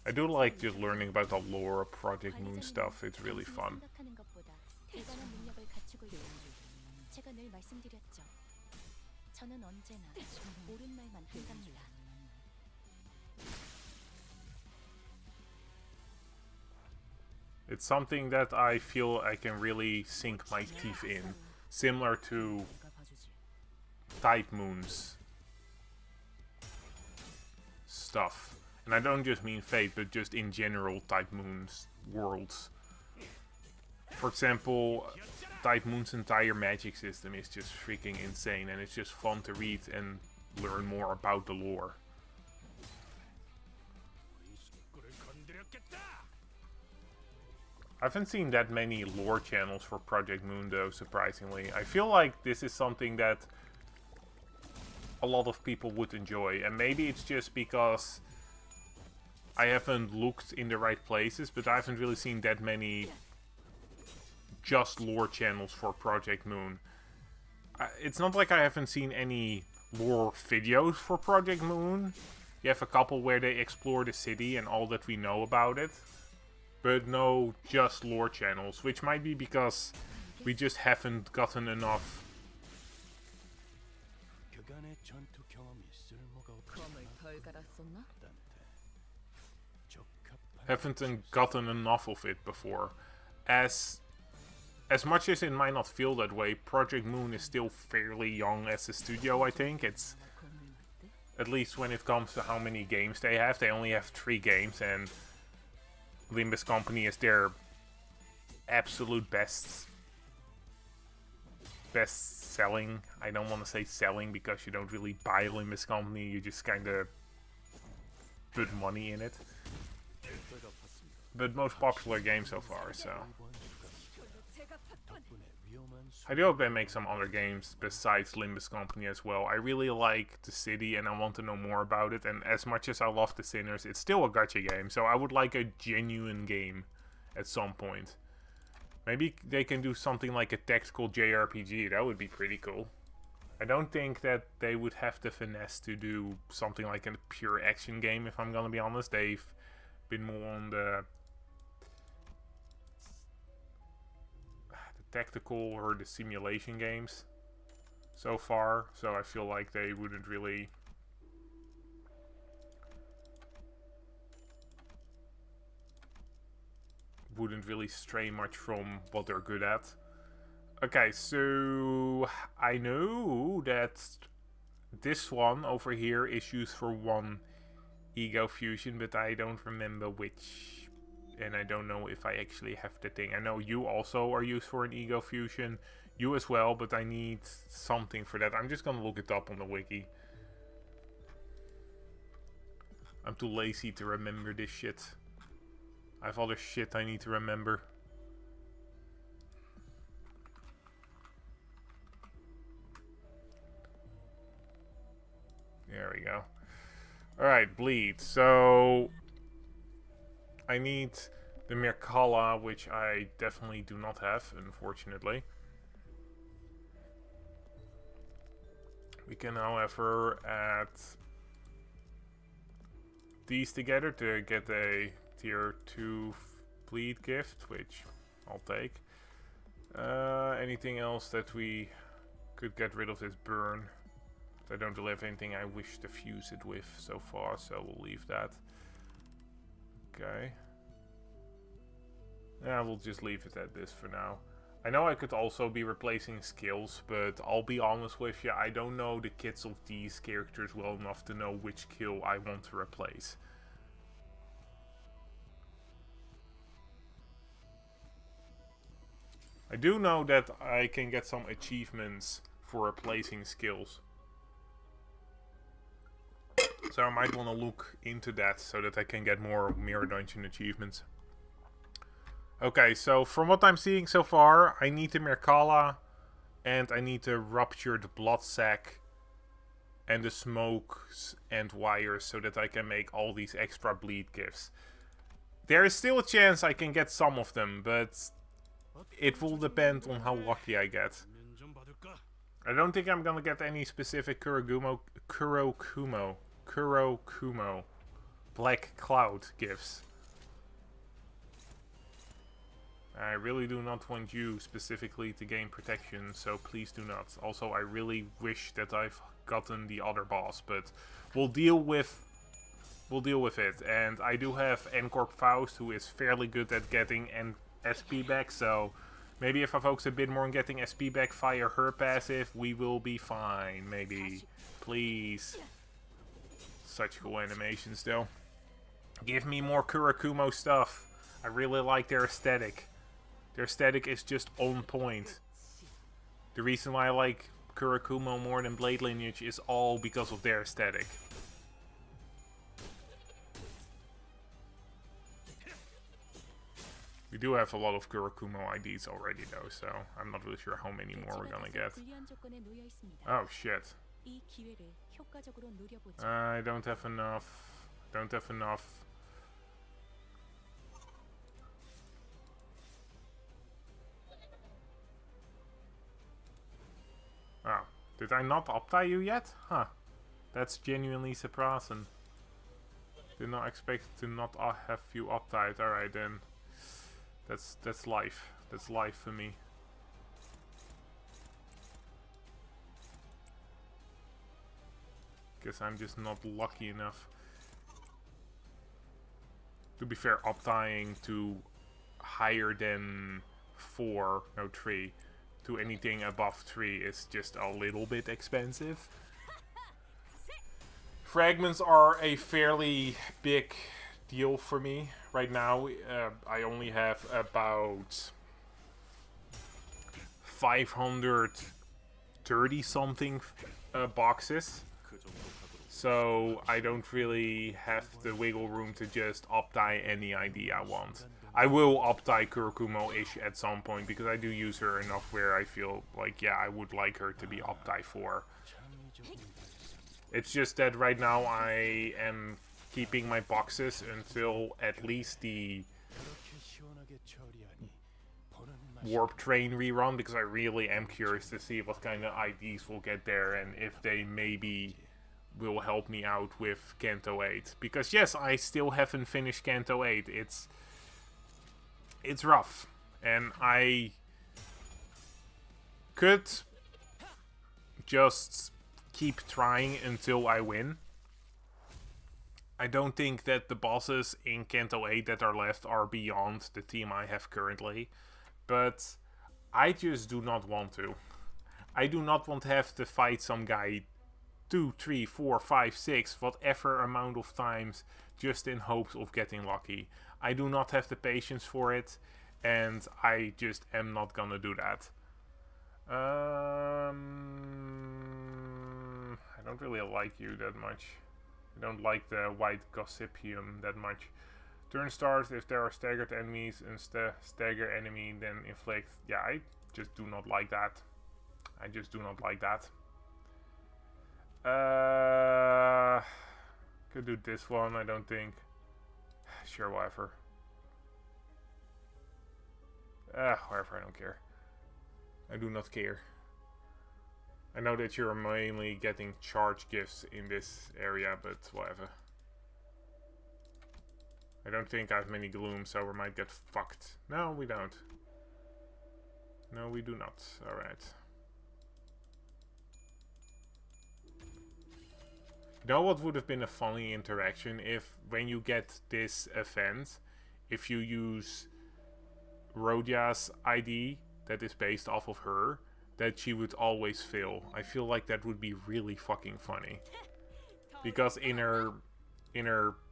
I do like just learning about the lore of Project Moon stuff. It's really fun. 생각하는 것보다 대단한 능력을 갖추고 있다. 제가 늘 말씀드렸죠. 저는 언제나 옳은 말만 한답니다. It's something that I feel I can really sink my teeth in, similar to Type Moon's stuff. And I don't just mean Fate, but just in general Type Moon's worlds. For example, Type Moon's entire magic system is just freaking insane, and it's just fun to read and learn more about the lore. I haven't seen that many lore channels for Project Moon though, surprisingly. I feel like this is something that a lot of people would enjoy, and maybe it's just because I haven't looked in the right places, but I haven't really seen that many just lore channels for Project Moon. It's not like I haven't seen any lore videos for Project Moon. You have a couple where they explore the city and all that we know about it, but no just lore channels, which might be because we just haven't gotten enough of it before. As much as it might not feel that way, Project Moon is still fairly young as a studio, I think. It's, at least when it comes to how many games they have. They only have 3 games, and Limbus Company is their absolute best selling. I don't want to say selling because you don't really buy Limbus Company, you just kind of put money in it. But most popular game so far, so I do hope they make some other games besides Limbus Company as well. I really like the city and I want to know more about it, and as much as I love The Sinners, it's still a gacha game, so I would like a genuine game at some point. Maybe they can do something like a tactical JRPG, that would be pretty cool. I don't think that they would have the finesse to do something like a pure action game, if I'm gonna be honest. They've been more on the tactical or the simulation games so far, so I feel like they wouldn't really stray much from what they're good at. Okay, so I know that this one over here is used for 1 ego fusion, but I don't remember which. And I don't know if I actually have the thing. I know you also are used for an ego fusion. You as well, but I need something for that. I'm just gonna look it up on the wiki. I'm too lazy to remember this shit. I have other shit I need to remember. There we go. Alright, bleed. So I need the Mirkala, which I definitely do not have, unfortunately. We can, however, add these together to get a tier 2 bleed gift, which I'll take. Anything else that we could get rid of is burn. I don't really have anything I wish to fuse it with so far, so we'll leave that. Okay. Yeah, we'll just leave it at this for now. I know I could also be replacing skills, but I'll be honest with you, I don't know the kits of these characters well enough to know which skill I want to replace. I do know that I can get some achievements for replacing skills. So I might want to look into that so that I can get more Mirror Dungeon achievements. Okay, so from what I'm seeing so far, I need the Merkala and I need the Ruptured Blood Sac and the smokes and wires so that I can make all these extra bleed gifts. There is still a chance I can get some of them, but it will depend on how lucky I get. 면 좀 받을까? I don't think I'm gonna get any specific Kurokumo Black Cloud gifts. I really do not want you specifically to gain protection, so please do not. Also, I really wish that I've gotten the other boss, but we'll deal with it. And I do have Ncorp Faust, who is fairly good at getting SP back, so maybe if I focus a bit more on getting SP back via her passive, we will be fine. Maybe. Please. Such cool animations, though. Give me more Kurakumo stuff. I really like their aesthetic. Their aesthetic is just on point. The reason why I like Kurakumo more than Blade Lineage is all because of their aesthetic. We do have a lot of Kurakumo IDs already though, so I'm not really sure how many more we're gonna get. Oh shit. I don't have enough. Don't have enough. Oh, did I not uptie you yet? Huh. That's genuinely surprising. Did not expect to not have you uptied. Alright then. That's life. That's life for me. Guess I'm just not lucky enough. To be fair, uptying to higher than 4, no 3, to anything above 3 is just a little bit expensive. Fragments are a fairly big deal for me right now. I only have about 530 something boxes. So I don't really have the wiggle room to just uptie any ID I want. I will uptie Kurakumo-ish at some point because I do use her enough where I feel like, yeah, I would like her to be uptie for. It's just that right now I am keeping my boxes until at least the Warp Train rerun, because I really am curious to see what kind of IDs we'll get there and if they maybe will help me out with Kanto 8. Because yes, I still haven't finished Kanto 8. It's rough. And I could just keep trying until I win. I don't think that the bosses in Kanto 8 that are left are beyond the team I have currently. But I just do not want to. I do not want to have to fight some guy 2, 3, 4, 5, 6, whatever amount of times just in hopes of getting lucky. I do not have the patience for it, and I just am not gonna do that. I don't really like you that much. I don't like the white Gossipium that much. Turn starts if there are staggered enemies and stagger enemy then inflict. Yeah, I just do not like that. I just do not like that. Could do this one, I don't think. Sure, whatever. Whatever, I don't care. I do not care. I know that you're mainly getting charge gifts in this area, but whatever. I don't think I have many gloom, so we might get fucked. No, we don't. No, we do not. Alright. You know what would have been a funny interaction if, when you get this event, if you use Rodia's ID that is based off of her, that she would always fail. I feel like that would be really fucking funny. Because in her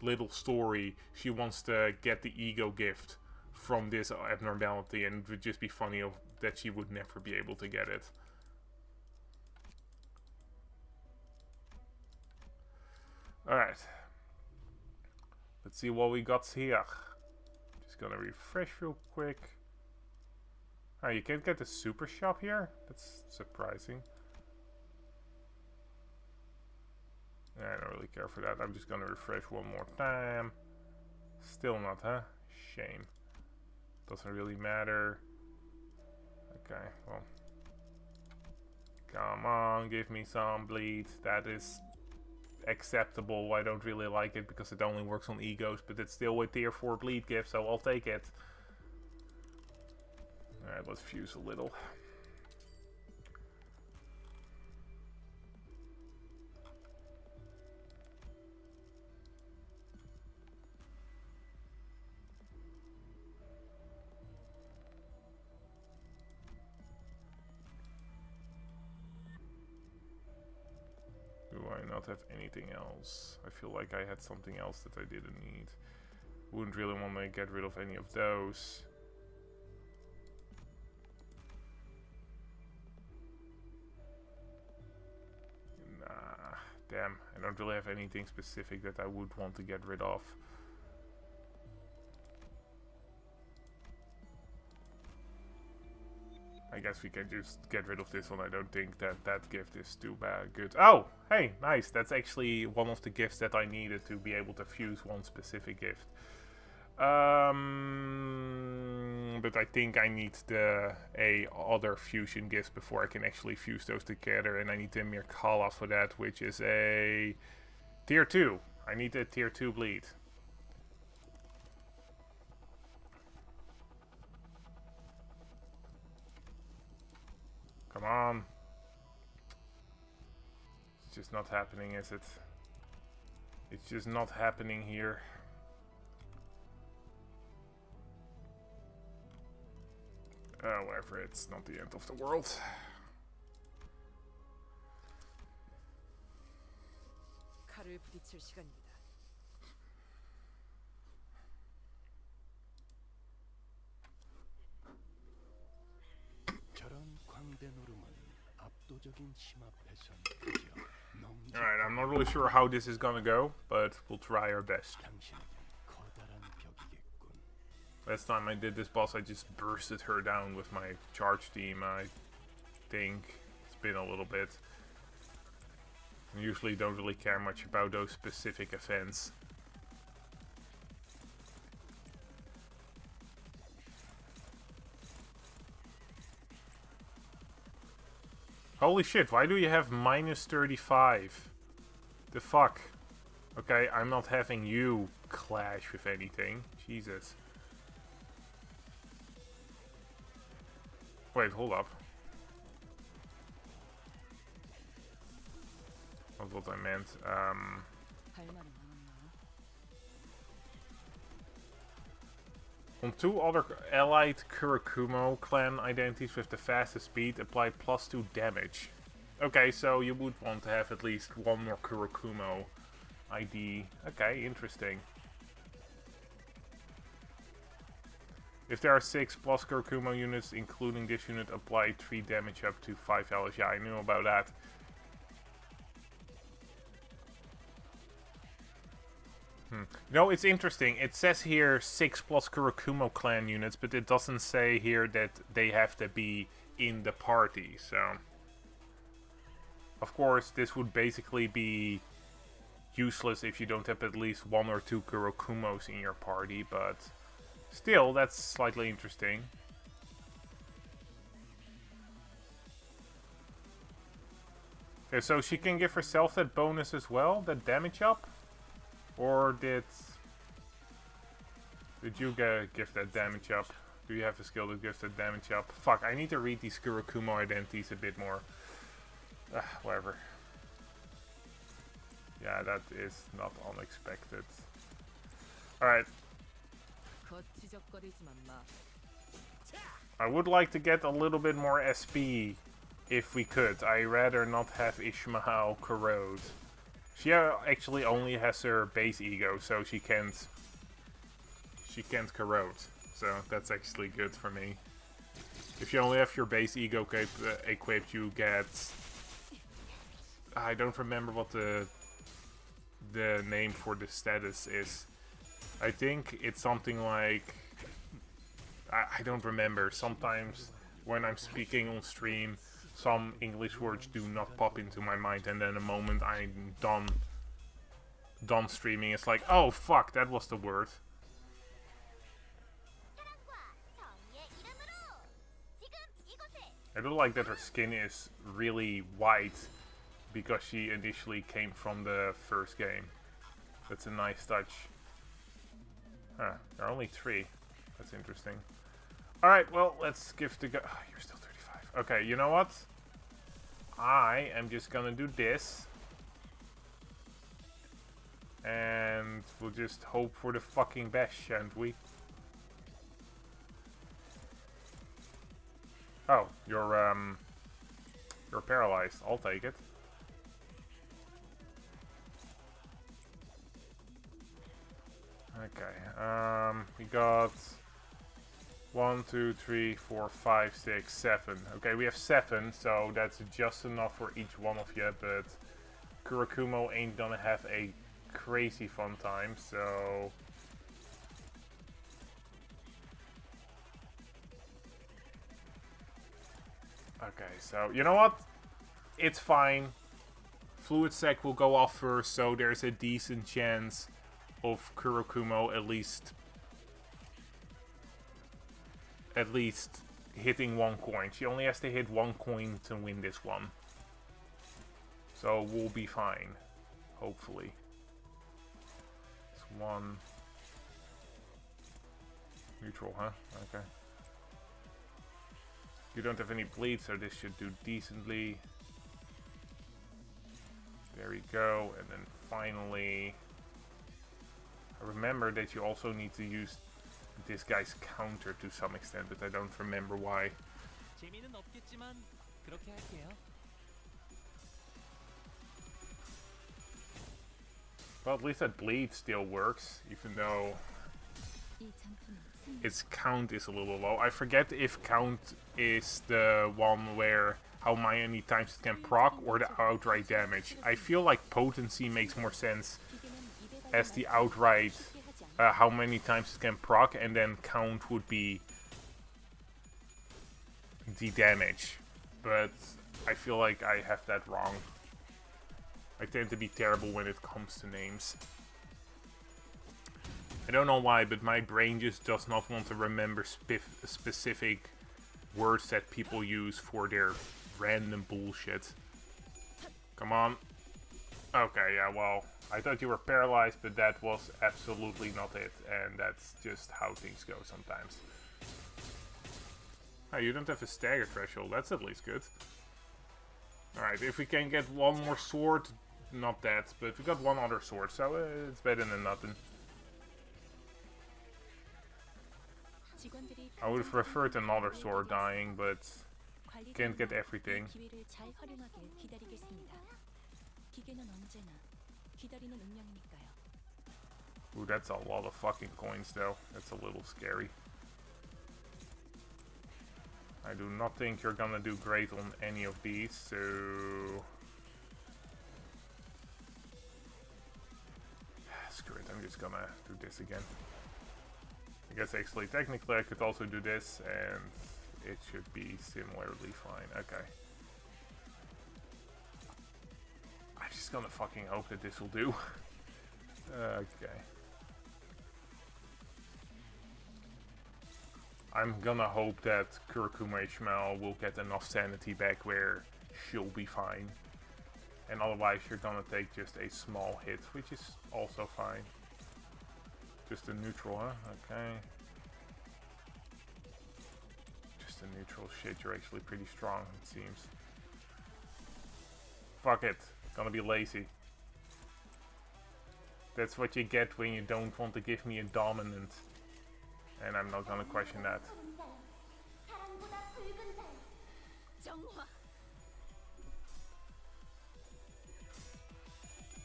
little story, she wants to get the ego gift from this abnormality, and it would just be funny of that she would never be able to get it. Alright. Let's see what we got here. Just gonna refresh real quick. Oh, you can't get the super shop here? That's surprising. I don't really care for that. I'm just gonna refresh one more time. Still not, huh? Shame. Doesn't really matter. Okay, well. Come on, give me some bleed. That is acceptable. I don't really like it because it only works on egos, but it's still a tier 4 bleed gift, so I'll take it. Alright, let's fuse a little. Do I not have anything else? I feel like I had something else that I didn't need. Wouldn't really want to get rid of any of those. Nah, damn. I don't really have anything specific that I would want to get rid of. I guess we can just get rid of this one. I don't think that that gift is too bad. Good. Oh, hey, nice. That's actually one of the gifts that I needed to be able to fuse one specific gift. But I think I need the other fusion gifts before I can actually fuse those together, and I need the Mirkala for that, which is a tier 2. I need a tier 2 bleed. Come on. It's just not happening, is it? It's just not happening here. Whatever, it's not the end of the world. 칼을 부딪힐 시간입니다. 저런 광대 노름은 압도적인 힘 앞에선 그저 멍. Alright, I'm not really sure how this is gonna go, but we'll try our best. 당신에겐 커다란 벽이겠군. Last time I did this boss, I just bursted her down with my charge team. I think it's been a little bit. I usually don't really care much about those specific events. Holy shit, why do you have minus 35? The fuck? Okay, I'm not having you clash with anything. Jesus. Wait, hold up. That's what I meant. On 2 other allied Kurakumo clan identities with the fastest speed, apply +2 damage. Okay, so you would want to have at least one more Kurakumo ID. Okay, interesting. If there are 6 plus Kurakumo units, including this unit, apply 3 damage up to 5 hours. Yeah, I knew about that. No, it's interesting. It says here 6 plus Kurakumo clan units, but it doesn't say here that they have to be in the party, so... Of course, this would basically be useless if you don't have at least 1 or 2 Kurakumos in your party, but... Still, that's slightly interesting. Okay, so she can give herself that bonus as well, that damage up? Or did you give that damage up? Do you have a skill that gives that damage up? Fuck, I need to read these Kurakumo identities a bit more. Whatever. Yeah, that is not unexpected. Alright. I would like to get a little bit more SP if we could. I'd rather not have Ishmael corrode. She actually only has her base ego, so she can't corrode. So that's actually good for me. If you only have your base ego equipped, you get... I don't remember what the name for the status is. I think it's something like... I don't remember. Sometimes when I'm speaking on stream, some English words do not pop into my mind, and then the moment I'm done streaming, it's like, oh fuck, that was the word. I do like that her skin is really white because she initially came from the first game. That's a nice touch. Huh, there are only 3. That's interesting. Alright, well, let's give the go. Oh, you're still 35. Okay, you know what? I am just gonna do this. And we'll just hope for the fucking best, shan't we? Oh, you're paralyzed. I'll take it. Okay, we got 1, 2, 3, 4, 5, 6, 7. Okay, we have 7, so that's just enough for each one of you, but Kurakumo ain't gonna have a crazy fun time, so... Okay, so, you know what? It's fine. Fluid Sec will go off first, so there's a decent chance of Kurakumo at least hitting 1 coin. She only has to hit 1 coin to win this one. So we'll be fine. Hopefully. It's 1 neutral, huh? Okay. You don't have any bleed, so this should do decently. There we go. And then finally, remember that you also need to use this guy's counter to some extent, but I don't remember why. 재미는 없겠지만 그렇게 할게요. Well, at least that bleed still works, even though its count is a little low. I forget if count is the one where how many times it can proc or the outright damage. I feel like potency makes more sense as the outright how many times it can proc, and then count would be the damage. But I feel like I have that wrong. I tend to be terrible when it comes to names. I don't know why, but my brain just does not want to remember specific words that people use for their random bullshit. Come on. Okay, yeah, well, I thought you were paralyzed, but that was absolutely not it. And that's just how things go sometimes. Oh, you don't have a stagger threshold. That's at least good. Alright, if we can get 1 more sword, not that, but we got 1 other sword, so it's better than nothing. I would have preferred another sword dying, but can't get everything. Ooh, that's a lot of fucking coins though. That's a little scary. I do not think you're gonna do great on any of these, so... Screw it, I'm just gonna do this again. I guess actually, technically I could also do this, and it should be similarly fine. Okay. I'm just gonna fucking hope that this will do. Okay. I'm gonna hope that Kurakumo Ishmael will get enough sanity back where she'll be fine. And otherwise you're gonna take just a small hit, which is also fine. Just a neutral, huh? Okay. Just a neutral. Shit, you're actually pretty strong, it seems. Fuck it. Gonna be lazy. That's what you get when you don't want to give me a dominant. And I'm not gonna question that.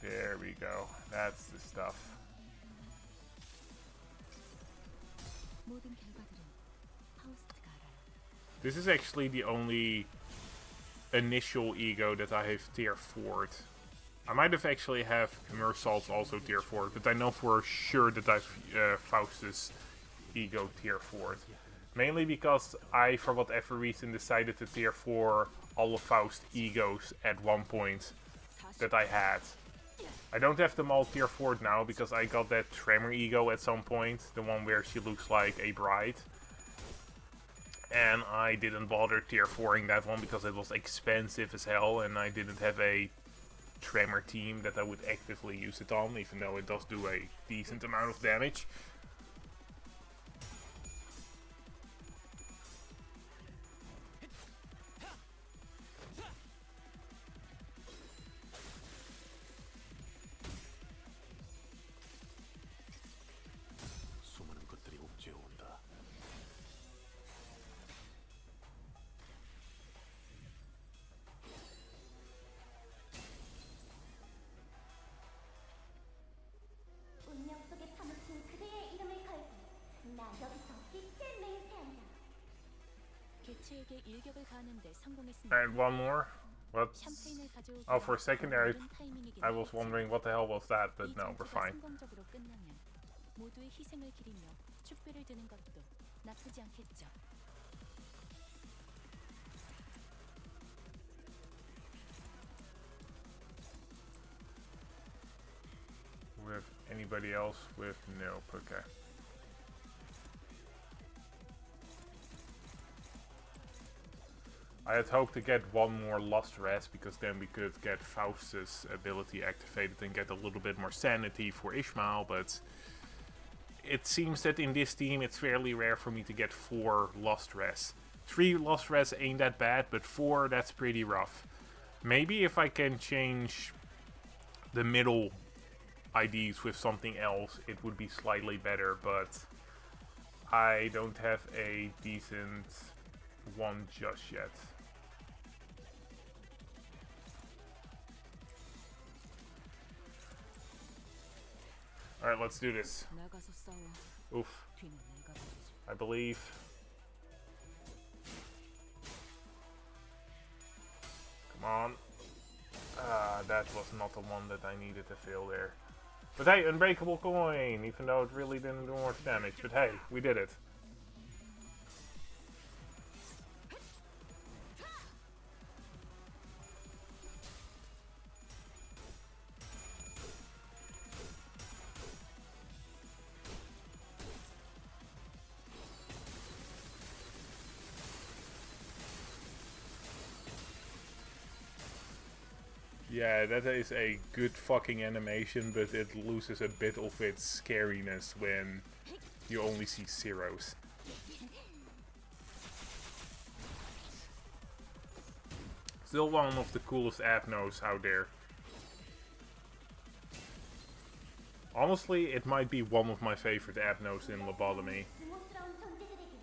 There we go. That's the stuff. This is actually the only initial ego that I have tier 4'd. I might have actually have Mersalt's also tier 4'd, but I know for sure that I've Faustus ego tier 4'd. Mainly because I, for whatever reason, decided to tier 4 all of Faust's egos at one point that I had. I don't have them all tier 4'd now because I got that Tremor ego at some point, the one where she looks like a bride. And I didn't bother tier 4ing that one because it was expensive as hell and I didn't have a Tremor team that I would actively use it on, even though it does do a decent amount of damage. 수많은 것들이 옥죄어온다. 운명 속에 파묻힌 그대의 이름을 걸고 나 여기서 빛을 맹세한다. 개체에게 일격을 가하는데 성공했습니다. And one more. What? 샴페인을 가져오기 Oh, for a second there, 바른 타이밍이긴 I was 하겠지. wondering what the hell was that, but 이 no, we're 전투가 fine. 성공적으로 끝나면 모두의 희생을 기리며 축배를 드는 것도 나쁘지 않겠죠. With anybody else with nope, okay. I had hoped to get one more Lust Rest because then we could get Faustus' ability activated and get a little bit more sanity for Ishmael, but it seems that in this team it's fairly rare for me to get 4 Lust Rests. 3 Lust Rests ain't that bad, but 4, that's pretty rough. Maybe if I can change the middle IDs with something else, it would be slightly better, but I don't have a decent one just yet. Alright, let's do this. 나가서 싸워. Oof, 뒤는 내가 봐주지. I believe. Come on. That was not the one that I needed to fill there. But hey, unbreakable coin, even though it really didn't do much damage. But hey, we did it. Yeah, that is a good fucking animation, but it loses a bit of its scariness when you only see zeros. Still one of the coolest Abnos out there. Honestly, it might be one of my favorite Abnos in Lobotomy. 스모스러운 존재들에게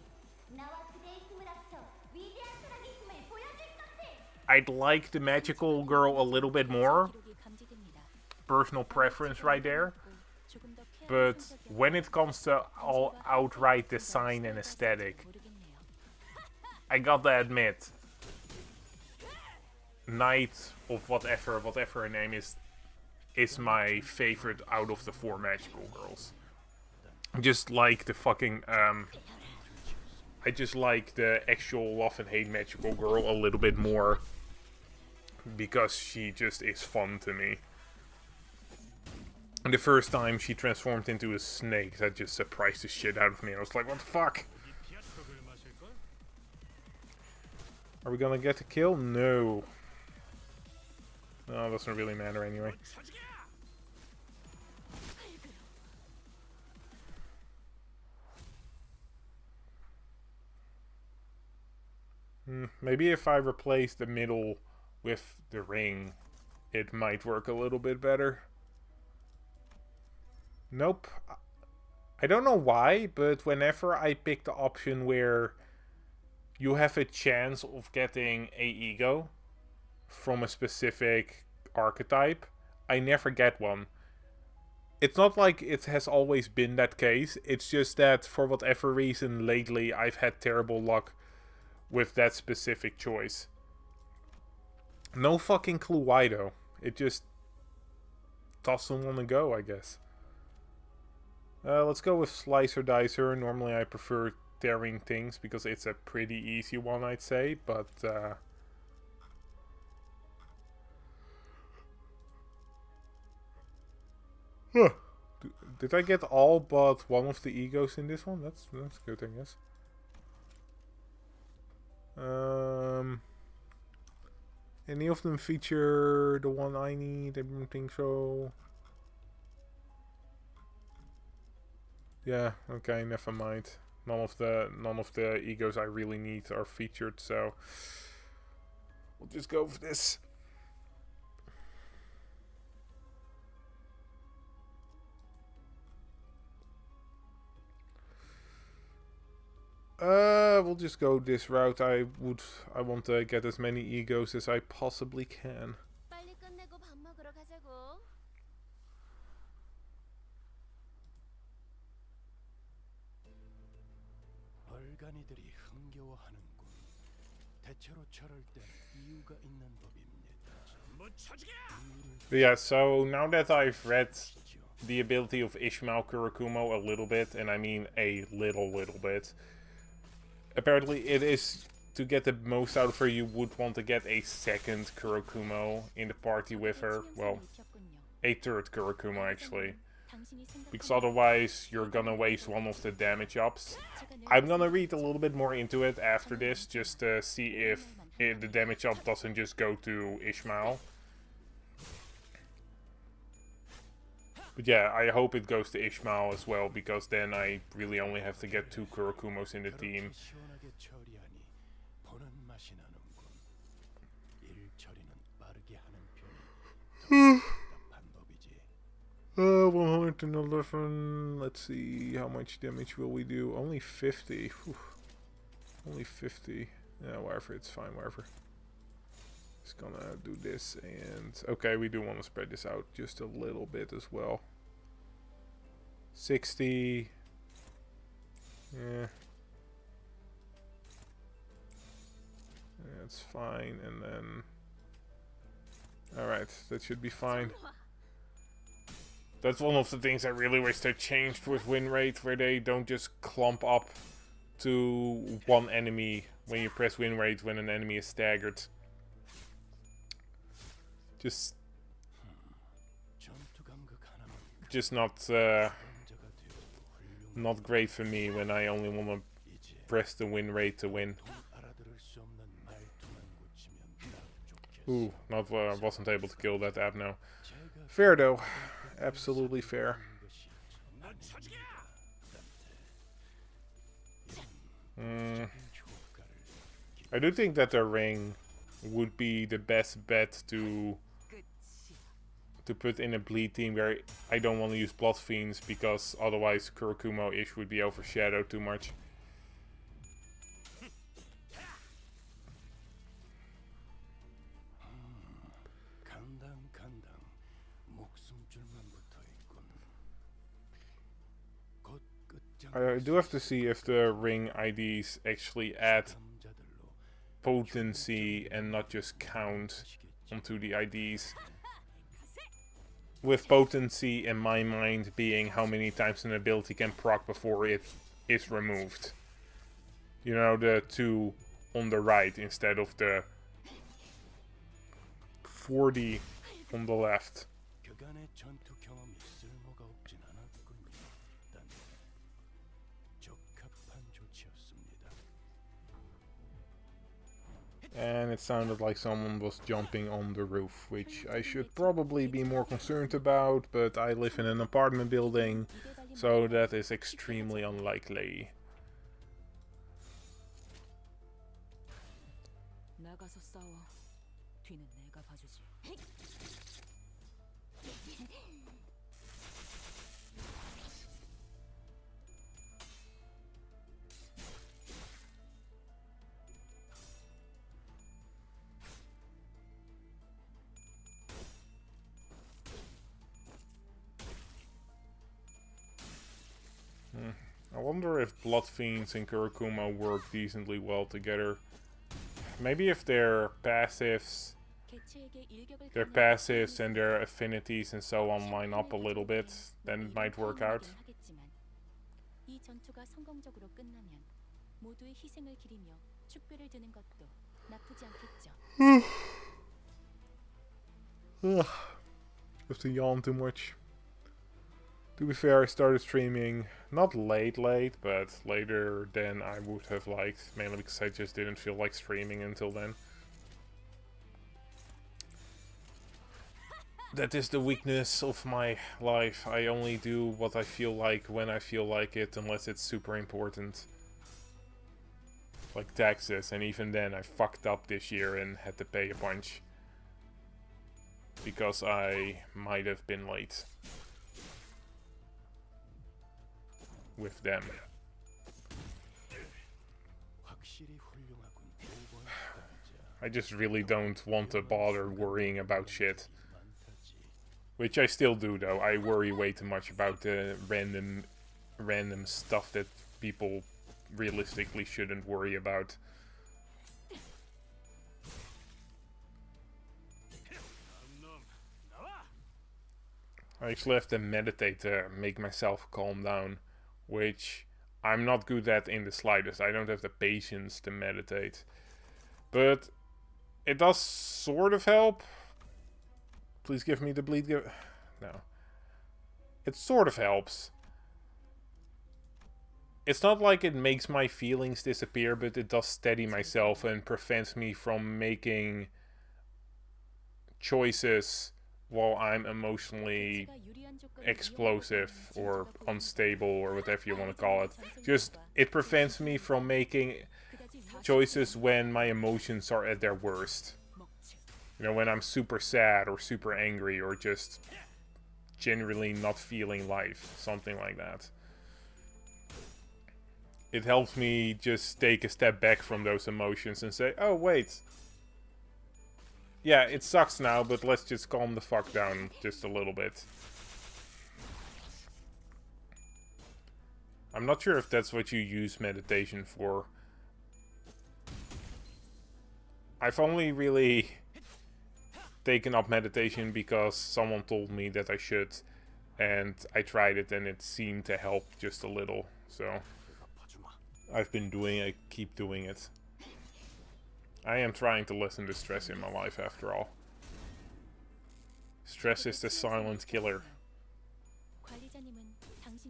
나와 그대의 힘을 합쳐 위대한 사랑의 힘을 보여줄 것을. I'd like the magical girl a little bit more. 기록이 감지됩니다. Personal preference right there. 조금 더 쾌활한 But 성격이 when it comes to all outright design and aesthetic, 모르겠네요. I gotta admit, Knight of whatever her name is my favorite out of the 4 magical girls. Just like the fucking I just like the actual Love and Hate magical girl a little bit more because she just is fun to me. And the first time she transformed into a snake, that just surprised the shit out of me. I was like, what the fuck? Are we gonna get a kill? No. No, it doesn't really matter anyway. Maybe if I replace the middle with the ring, it might work a little bit better. Nope. I don't know why, but whenever I pick the option where you have a chance of getting a ego from a specific archetype, I never get one. It's not like it has always been that case, it's just that for whatever reason lately I've had terrible luck with that specific choice. No fucking clue why though. It just doesn't want to go, I guess. Let's go with Slicer Dicer. Normally I prefer tearing things because it's a pretty easy one, I'd say, but huh. Did I get all but one of the egos in this one? That's good, I guess. Any of them feature the one I need? I don't think so. Yeah, okay, never mind. None of the egos I really need are featured, so we'll just go for this. We'll just go this route. I want to get as many egos as I possibly can. 빨리 끝내고 밥 먹으러 가자고. 얼간이들이 흥겨워하는군. 대체로 저럴 땐 이유가 있는 법입니다. But yeah, so now that I've read the ability of Ishmael Kurakumo a little bit, and I mean a little bit, apparently it is, to get the most out of her, you would want to get a second Kurakumo in the party with her. Well, a third Kurakumo actually. Because otherwise you're gonna waste one of the damage ups. I'm gonna read a little bit more into it after this, just to see if the damage up doesn't just go to Ishmael. But yeah, I hope it goes to Ishmael as well, because then I really only have to get 2 Kurakumos in the team. 시원하게 처리하니 보는 맛이 나는군. 일 처리는 빠르게 하는 편이 더 답답한 법이지. 111. Let's see, how much damage will we do? Only 50. Whew. Only 50. Yeah, whatever, it's fine, whatever. Just gonna do this, and okay, we do want to spread this out just a little bit as well. 60. Yeah. That's fine, and then alright, that should be fine. That's one of the things I really wish they changed with win rate, where they don't just clump up to one enemy when you press win rate when an enemy is staggered. Just not great for me when I only want to press the win rate to win. Ooh, wasn't able to kill that app now. Fair though, absolutely fair. I do think that the ring would be the best bet to put in a bleed team where I don't want to use Blood Fiends, because otherwise Kurakumo-ish would be overshadowed too much. I do have to see if the ring IDs actually add potency and not just count onto the IDs. With potency in my mind being how many times an ability can proc before it is removed. You know, the 2 on the right instead of the 40 on the left. And it sounded like someone was jumping on the roof, which I should probably be more concerned about, but I live in an apartment building, so that is extremely unlikely. I wonder if Blood Fiends and Kurakumo work decently well together. Maybe if their passives 개체에게 일격을 their 가하는 passives and their affinities and so on line up a little bit, then it might work out. 하겠지만 이 전투가 성공적으로 끝나면 모두의 희생을 기리며 축배를 드는 것도 나쁘지 않겠죠. Ugh. Have to yawn too much. To be fair, I started streaming not late, but later than I would have liked, mainly because I just didn't feel like streaming until then. That is the weakness of my life. I only do what I feel like when I feel like it, unless it's super important. Like taxes, and even then I fucked up this year and had to pay a bunch. Because I might have been late. With them. 확실히 훌륭하군. 5번 I just really don't want to bother worrying about shit. 많다지. Which I still do though. I worry way too much about the random stuff that people realistically shouldn't worry about. I actually have to meditate to make myself calm down, which I'm not good at in the slightest. I don't have the patience to meditate. But it does sort of help. Please give me the bleed. No. It sort of helps. It's not like it makes my feelings disappear, but it does steady myself and prevents me from making choices while I'm emotionally explosive or unstable or whatever you want to call it. Just, it prevents me from making choices when my emotions are at their worst. You know, when I'm super sad or super angry or just generally not feeling life. Something like that. It helps me just take a step back from those emotions and say, oh wait, yeah, it sucks now, but let's just calm the fuck down just a little bit. I'm not sure if that's what you use meditation for. I've only really taken up meditation because someone told me that I should, and I tried it and it seemed to help just a little, so I've been doing it, keep doing it. I am trying to lessen the stress in my life after all. Stress is the silent killer.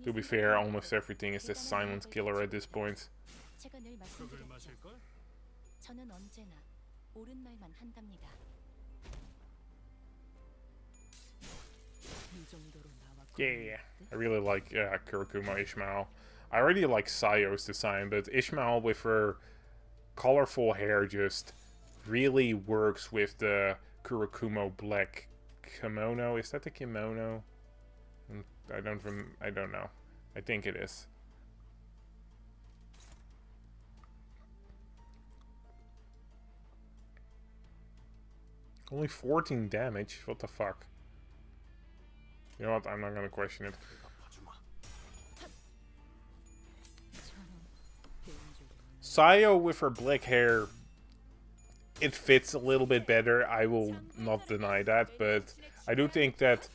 To be fair, almost everything is the silent killer at this point. Yeah, I really like Kurokuma Ishmael. I already like Sayo's design, but Ishmael with her colorful hair just really works with the Kurokumo black kimono. Is that the kimono? I don't know. I think it is. Only 14 damage? What the fuck? You know what? I'm not gonna question it. Sayo with her black hair, it fits a little bit better, I will not deny that, but I do think that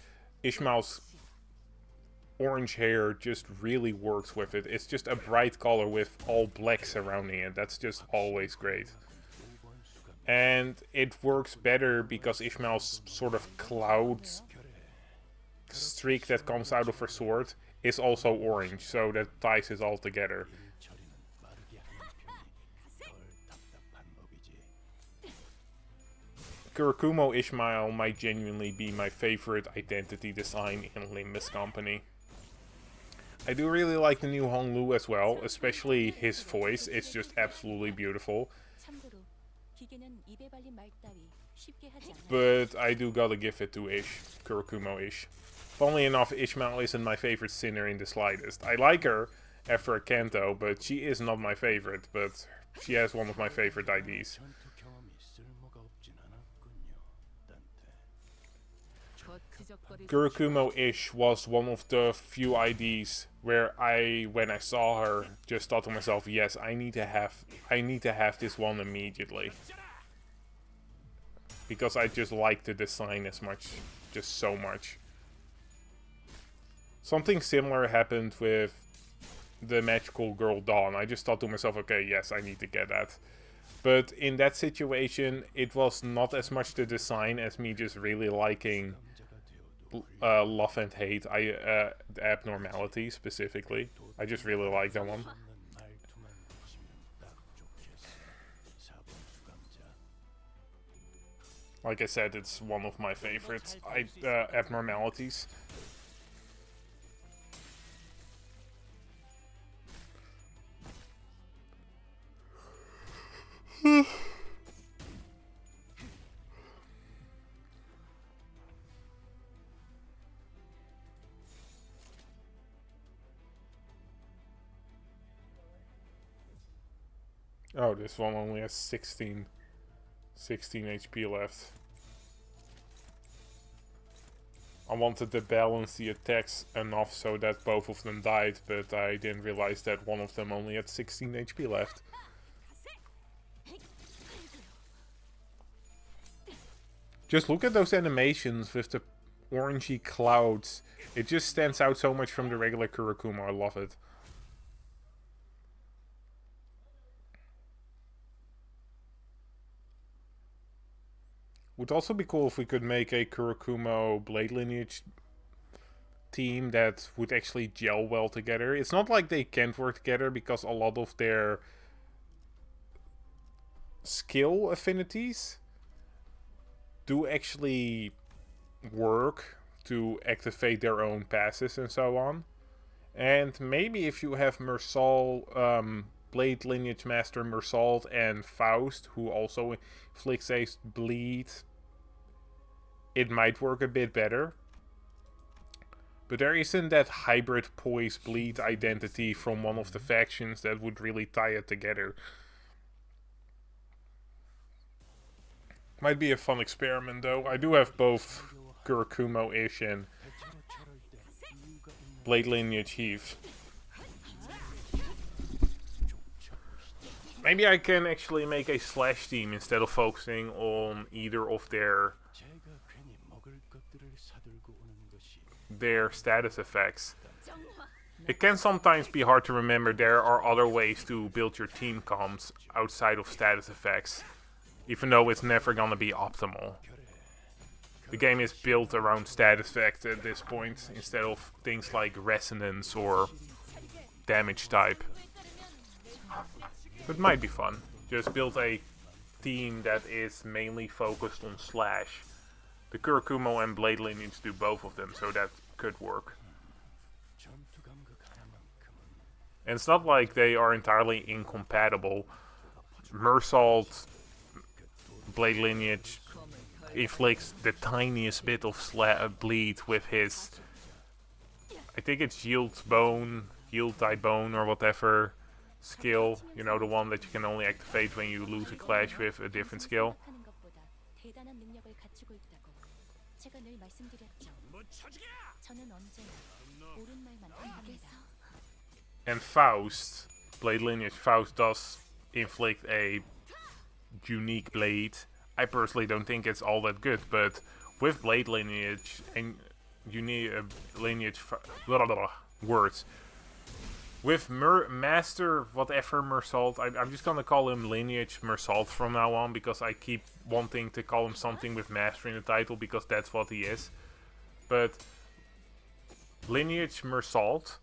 Ishmael's orange hair just really works with it. It's just a bright color with all black surrounding it. That's just always great. And it works better because Ishmael's sort of cloud streak that comes out of her sword is also orange, so that ties it all together. Kurokumo Ishmael might genuinely be my favorite identity design in Limbus Company. I do really like the new Honglu as well, especially his voice. It's just absolutely beautiful. But I do gotta give it to Kurokumo Ish. Funnily enough, Ishmael isn't my favorite sinner in the slightest. I like her after a Kanto, but she is not my favorite, but she has one of my favorite IDs. Kurokumo-ish was one of the few IDs where when I saw her, just thought to myself, yes, I need to have this one immediately. because I just like the design as much, just so much. Something similar happened with the Magical Girl Dawn. I just thought to myself, okay, yes, I need to get that. But in that situation, it was not as much the design as me just really liking Love and Hate, the Abnormality specifically. I just really like that one. 없는 말투만 붙이면 딱 좋겠어. 4번 수감자. Like I said, it's one of my favorite abnormalities. Oh, this one only has 16 HP left. I wanted to balance the attacks enough so that both of them died, but I didn't realize that one of them only had 16 HP left. Just look at those animations with the orangey clouds. It just stands out so much from the regular Kurokuma. I love it. Would also be cool if we could make a Kurokumo Blade Lineage team that would actually gel well together. It's not like they can't work together because a lot of their skill affinities do actually work to activate their own passes and so on. And maybe if you have Mersal, Blade Lineage Master Mersalt and Faust, who also inflicts a bleed, it might work a bit better. But there isn't that hybrid poise bleed identity from one of the factions that would really tie it together. Might be a fun experiment though. I do have both Kurokumo-ish and Blade Lineage Heave. Maybe I can actually make a slash team instead of focusing on either of their status effects. It can sometimes be hard to remember there are other ways to build your team comps outside of status effects, even though it's never gonna be optimal. The game is built around status effects at this point instead of things like resonance or damage type. It might be fun. Just build a team that is mainly focused on slash. The Kurokumo and Blade Lineage do both of them, so that could work. And it's not like they are entirely incompatible. Mersalt, Blade Lineage, inflicts the tiniest bit of bleed with his, I think it's Yield Die Bone or whatever skill. You know, the one that you can only activate when you lose a clash with a different skill. And Faust, Blade Lineage Faust does inflict a unique blade. I personally don't think it's all that good, but with Blade Lineage and unique lineage words. With Master whatever Mersalt, I'm just gonna call him Lineage Mersalt from now on because I keep wanting to call him something with Master in the title because that's what he is. But Lineage Mersalt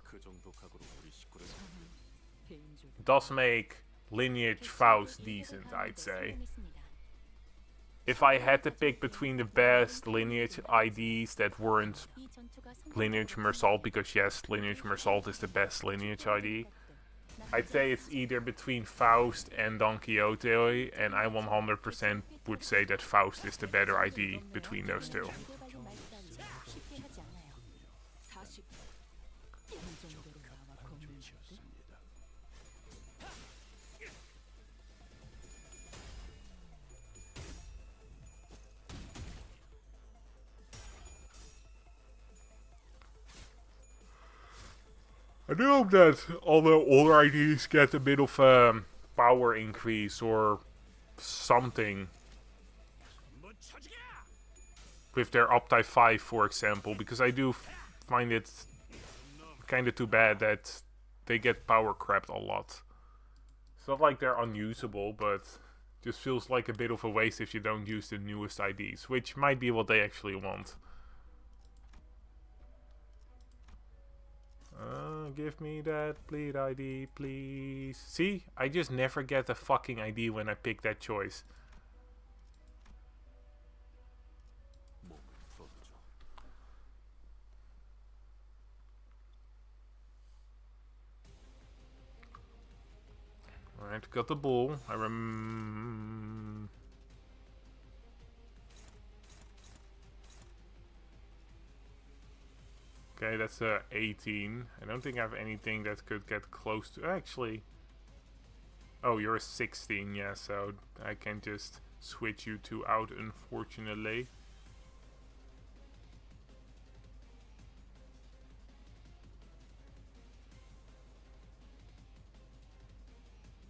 does make Lineage Faust decent, I'd say. If I had to pick between the best Lineage IDs that weren't Lineage Mersalt, because yes, Lineage Mersalt is the best Lineage ID, I'd say it's either between Faust and Don Quixote, and I 100% would say that Faust is the better ID between those two. I do hope that all the older IDs get a bit of power increase or something. with their Opti 5, for example, because I do find it kind of too bad that they get power crept a lot. It's not like they're unusable, but just feels like a bit of a waste if you don't use the newest IDs, which might be what they actually want. Give me that bleed ID, please. See, I just never get the fucking ID when I pick that choice. Alright, got the bull. Okay, that's 18. I don't think I have anything that could get close to... Actually... Oh, you're a 16, yeah, so I can just switch you two out, unfortunately.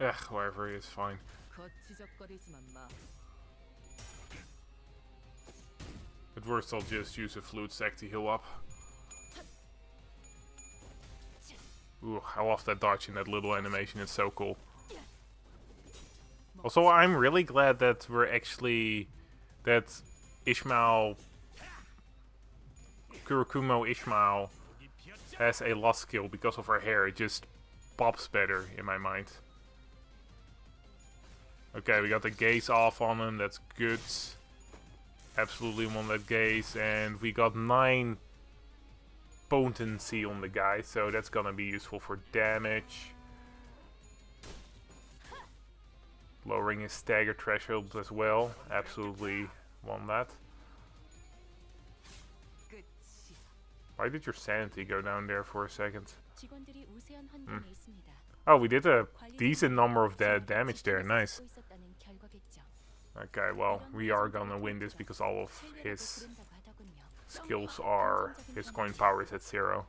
Ugh, whatever is fine. At worst, I'll just use a flute sack to heal up. Ooh, I love that dodge in that little animation, it's so cool. Also, I'm really glad that we're actually... that Ishmael... Kurokumo Ishmael has a lost skill because of her hair. It just pops better in my mind. Okay, we got the gaze off on him, that's good. Absolutely want that gaze, and we got 9 potency on the guy, so that's gonna be useful for damage. Lowering his stagger threshold as well, absolutely want that. Why did your sanity go down there for a second? Oh, we did a decent number of damage there, nice. Okay, well, we are gonna win this because all of his skills are... his coin power is at 0.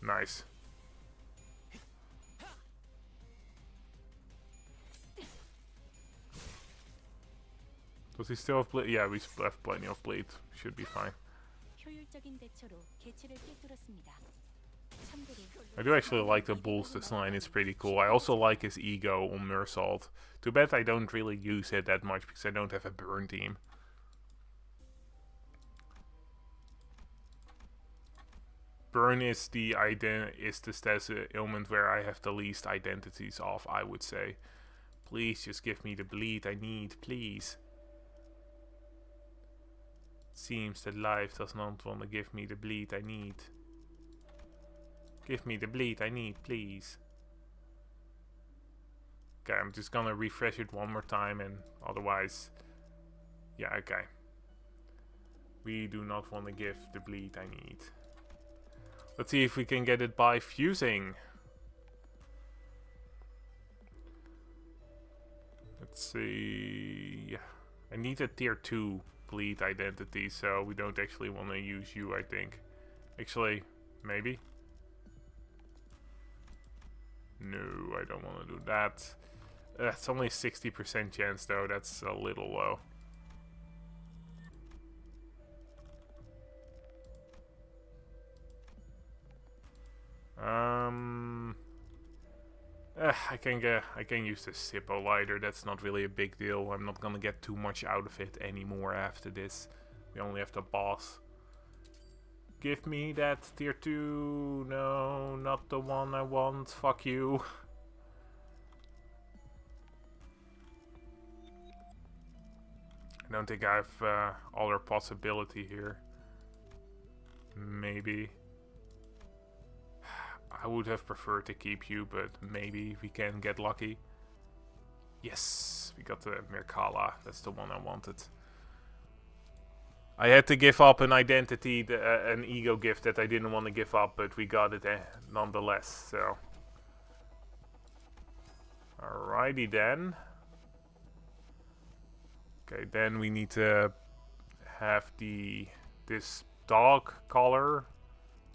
Nice. Does he still have bleed? Yeah, we have plenty of bleed. Should be fine. I do actually like the bull's design, it's pretty cool. I also like his ego on Mersault. Too bad I don't really use it that much because I don't have a burn team. Burn is the status ailment where I have the least identities of, I would say. Please just give me the bleed I need, please. Seems that life does not want to give me the bleed I need. Give me the bleed I need, please. Okay, I'm just gonna refresh it one more time and otherwise... Yeah, okay. We do not want to give the bleed I need. Let's see if we can get it by fusing. Let's see... I need a tier 2 bleed identity, so we don't actually want to use you, I think. Actually, maybe? No, I don't want to do that. It's only 60% chance though, that's a little low. I can use the Sippo lighter, that's not really a big deal. I'm not gonna get too much out of it anymore after this. We only have the boss. Give me that tier 2. No, not the one I want. Fuck you. I don't think I have other possibility here. Maybe. I would have preferred to keep you, but maybe we can get lucky. Yes, we got the Mirkala. That's the one I wanted. I had to give up an identity, an ego gift that I didn't want to give up, but we got it nonetheless, so. Alrighty then. Okay, then we need to have this dog collar,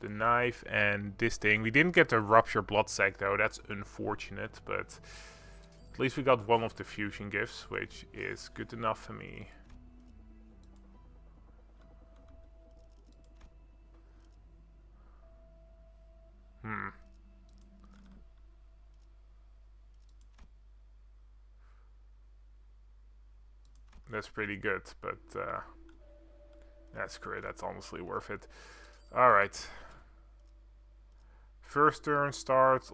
the knife, and this thing. We didn't get the rupture blood sac though, that's unfortunate, but at least we got one of the fusion gifts, which is good enough for me. That's pretty good, but screw it, that's honestly worth it. Alright. First turn start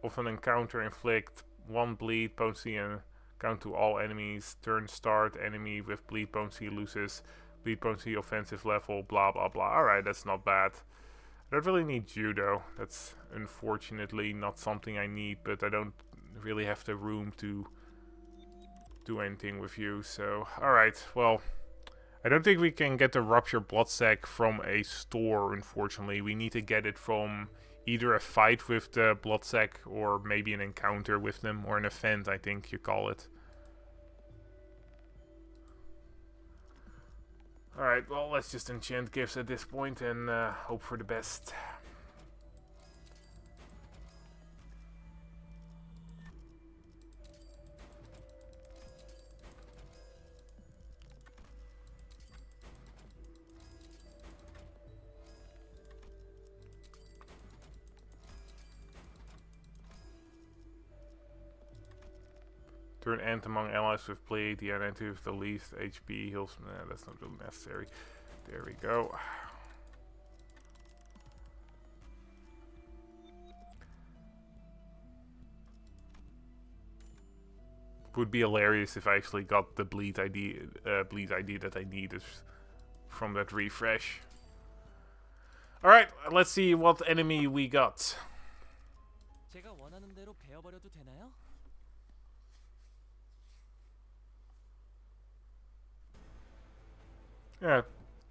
of an encounter, inflict 1 bleed potency and count to all enemies. Turn start, enemy with bleed potency loses bleed potency offensive level, blah blah blah. Alright, that's not bad. I don't really need judo. That's unfortunately not something I need, but I don't really have the room to do anything with you. So, alright, well, I don't think we can get the Rupture Bloodsack from a store, unfortunately. We need to get it from either a fight with the Bloodsack or maybe an encounter with them, or an event, I think you call it. Alright, well, let's just enchant gifts at this point and hope for the best. Turn end among allies with bleed. The enemy with the least HP heals. Nah, that's not really necessary. There we go. Would be hilarious if I actually got the bleed ID that I needed from that refresh. Alright, let's see what enemy we got. 제가 원하는 대로 베어버려도 되나요? Yeah,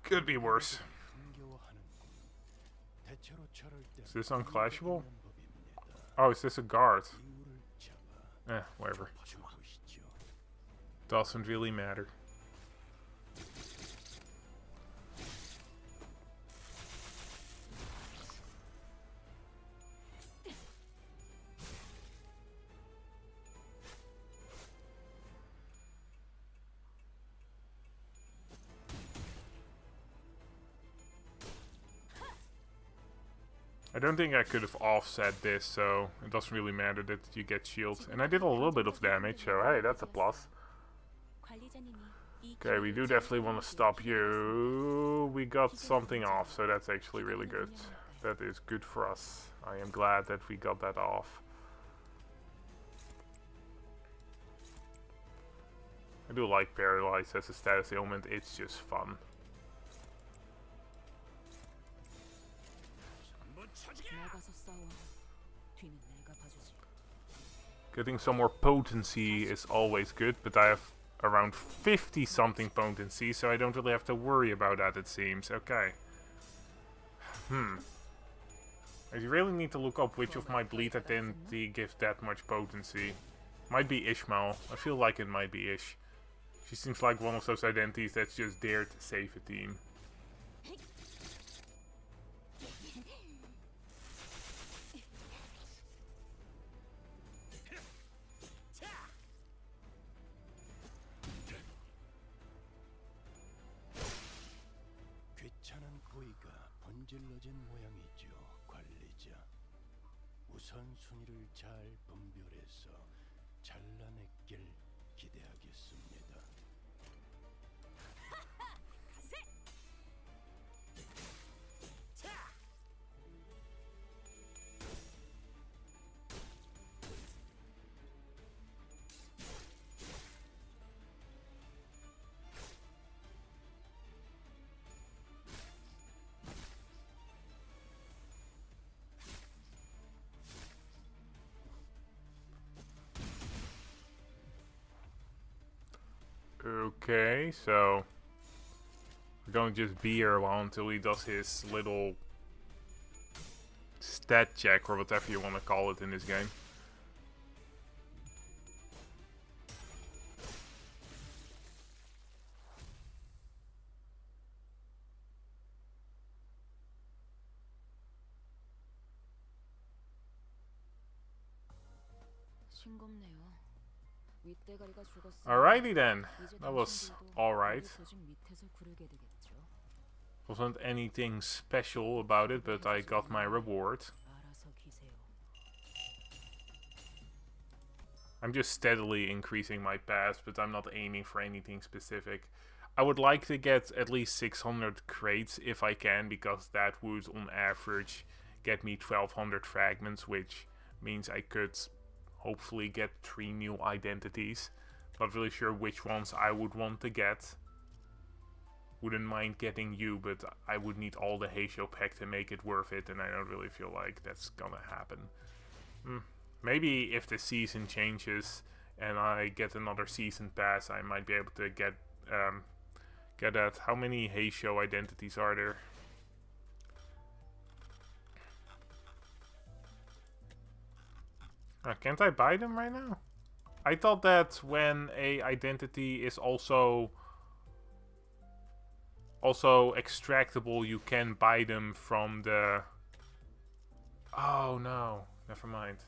could be worse. 흥겨워하는군. 대체로 저럴 때 Is this unclashable? 법입니다. Oh, is this a guard? 이유를 잡아 Whatever. 죽으시죠. Doesn't really matter. I don't think I could have offset this, so it doesn't really matter that you get shield. And I did a little bit of damage, so hey, that's a plus. Okay, we do definitely want to stop you. We got something off, so that's actually really good. That is good for us. I am glad that we got that off. I do like Paralyzed as a status ailment, it's just fun. Getting some more potency is always good, but I have around 50 something potency, so I don't really have to worry about that, it seems. Okay. I really need to look up which of my bleed identity gives that much potency. Might be Ishmael. I feel like it might be Ish. She seems like one of those identities that's just dared to save a team. 귀찮은 고의가 번질러진 모양이죠, 관리자. 우선순위를 잘 분별해서 잘라냈길 기대하겠습니다. Okay, so we're going to just be here a while until he does his little stat check, or whatever you want to call it in this game. Alrighty then, that was alright. Wasn't anything special about it, but I got my reward. I'm just steadily increasing my pass, but I'm not aiming for anything specific. I would like to get at least 600 crates if I can, because that would on average get me 1200 fragments, which means I could hopefully get 3 new identities. Not really sure which ones I would want to get. Wouldn't mind getting you, but I would need all the Heisho pack to make it worth it, and I don't really feel like that's gonna happen. Maybe if the season changes and I get another season pass, I might be able to get that. How many Heisho identities are there? Can't I buy them right now? I thought that when a identity is also extractable, you can buy them from the... Oh no, never mind.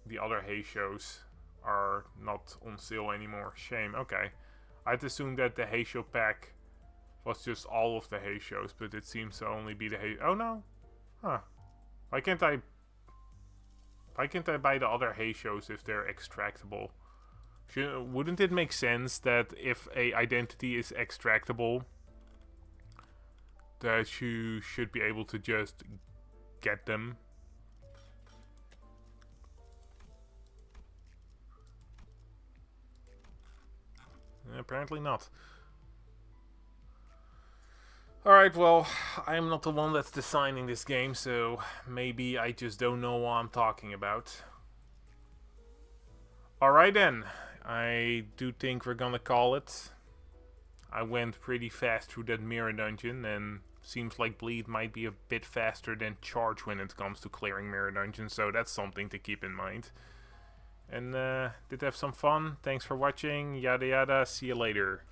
The other Heishos are not on sale anymore. Shame. Okay. I'd assumed that the Heisho pack was just all of the Heishos, but it seems to only be the Heisho. Oh no. Huh. Why can't I buy the other Heishos if they're extractable? Wouldn't it make sense that if a identity is extractable, that you should be able to just get them? Apparently not. Alright, well, I'm not the one that's designing this game, so maybe I just don't know what I'm talking about. Alright then, I do think we're gonna call it. I went pretty fast through that mirror dungeon, and seems like Bleed might be a bit faster than Charge when it comes to clearing mirror dungeons, so that's something to keep in mind. And did have some fun. Thanks for watching. Yada yada. See you later.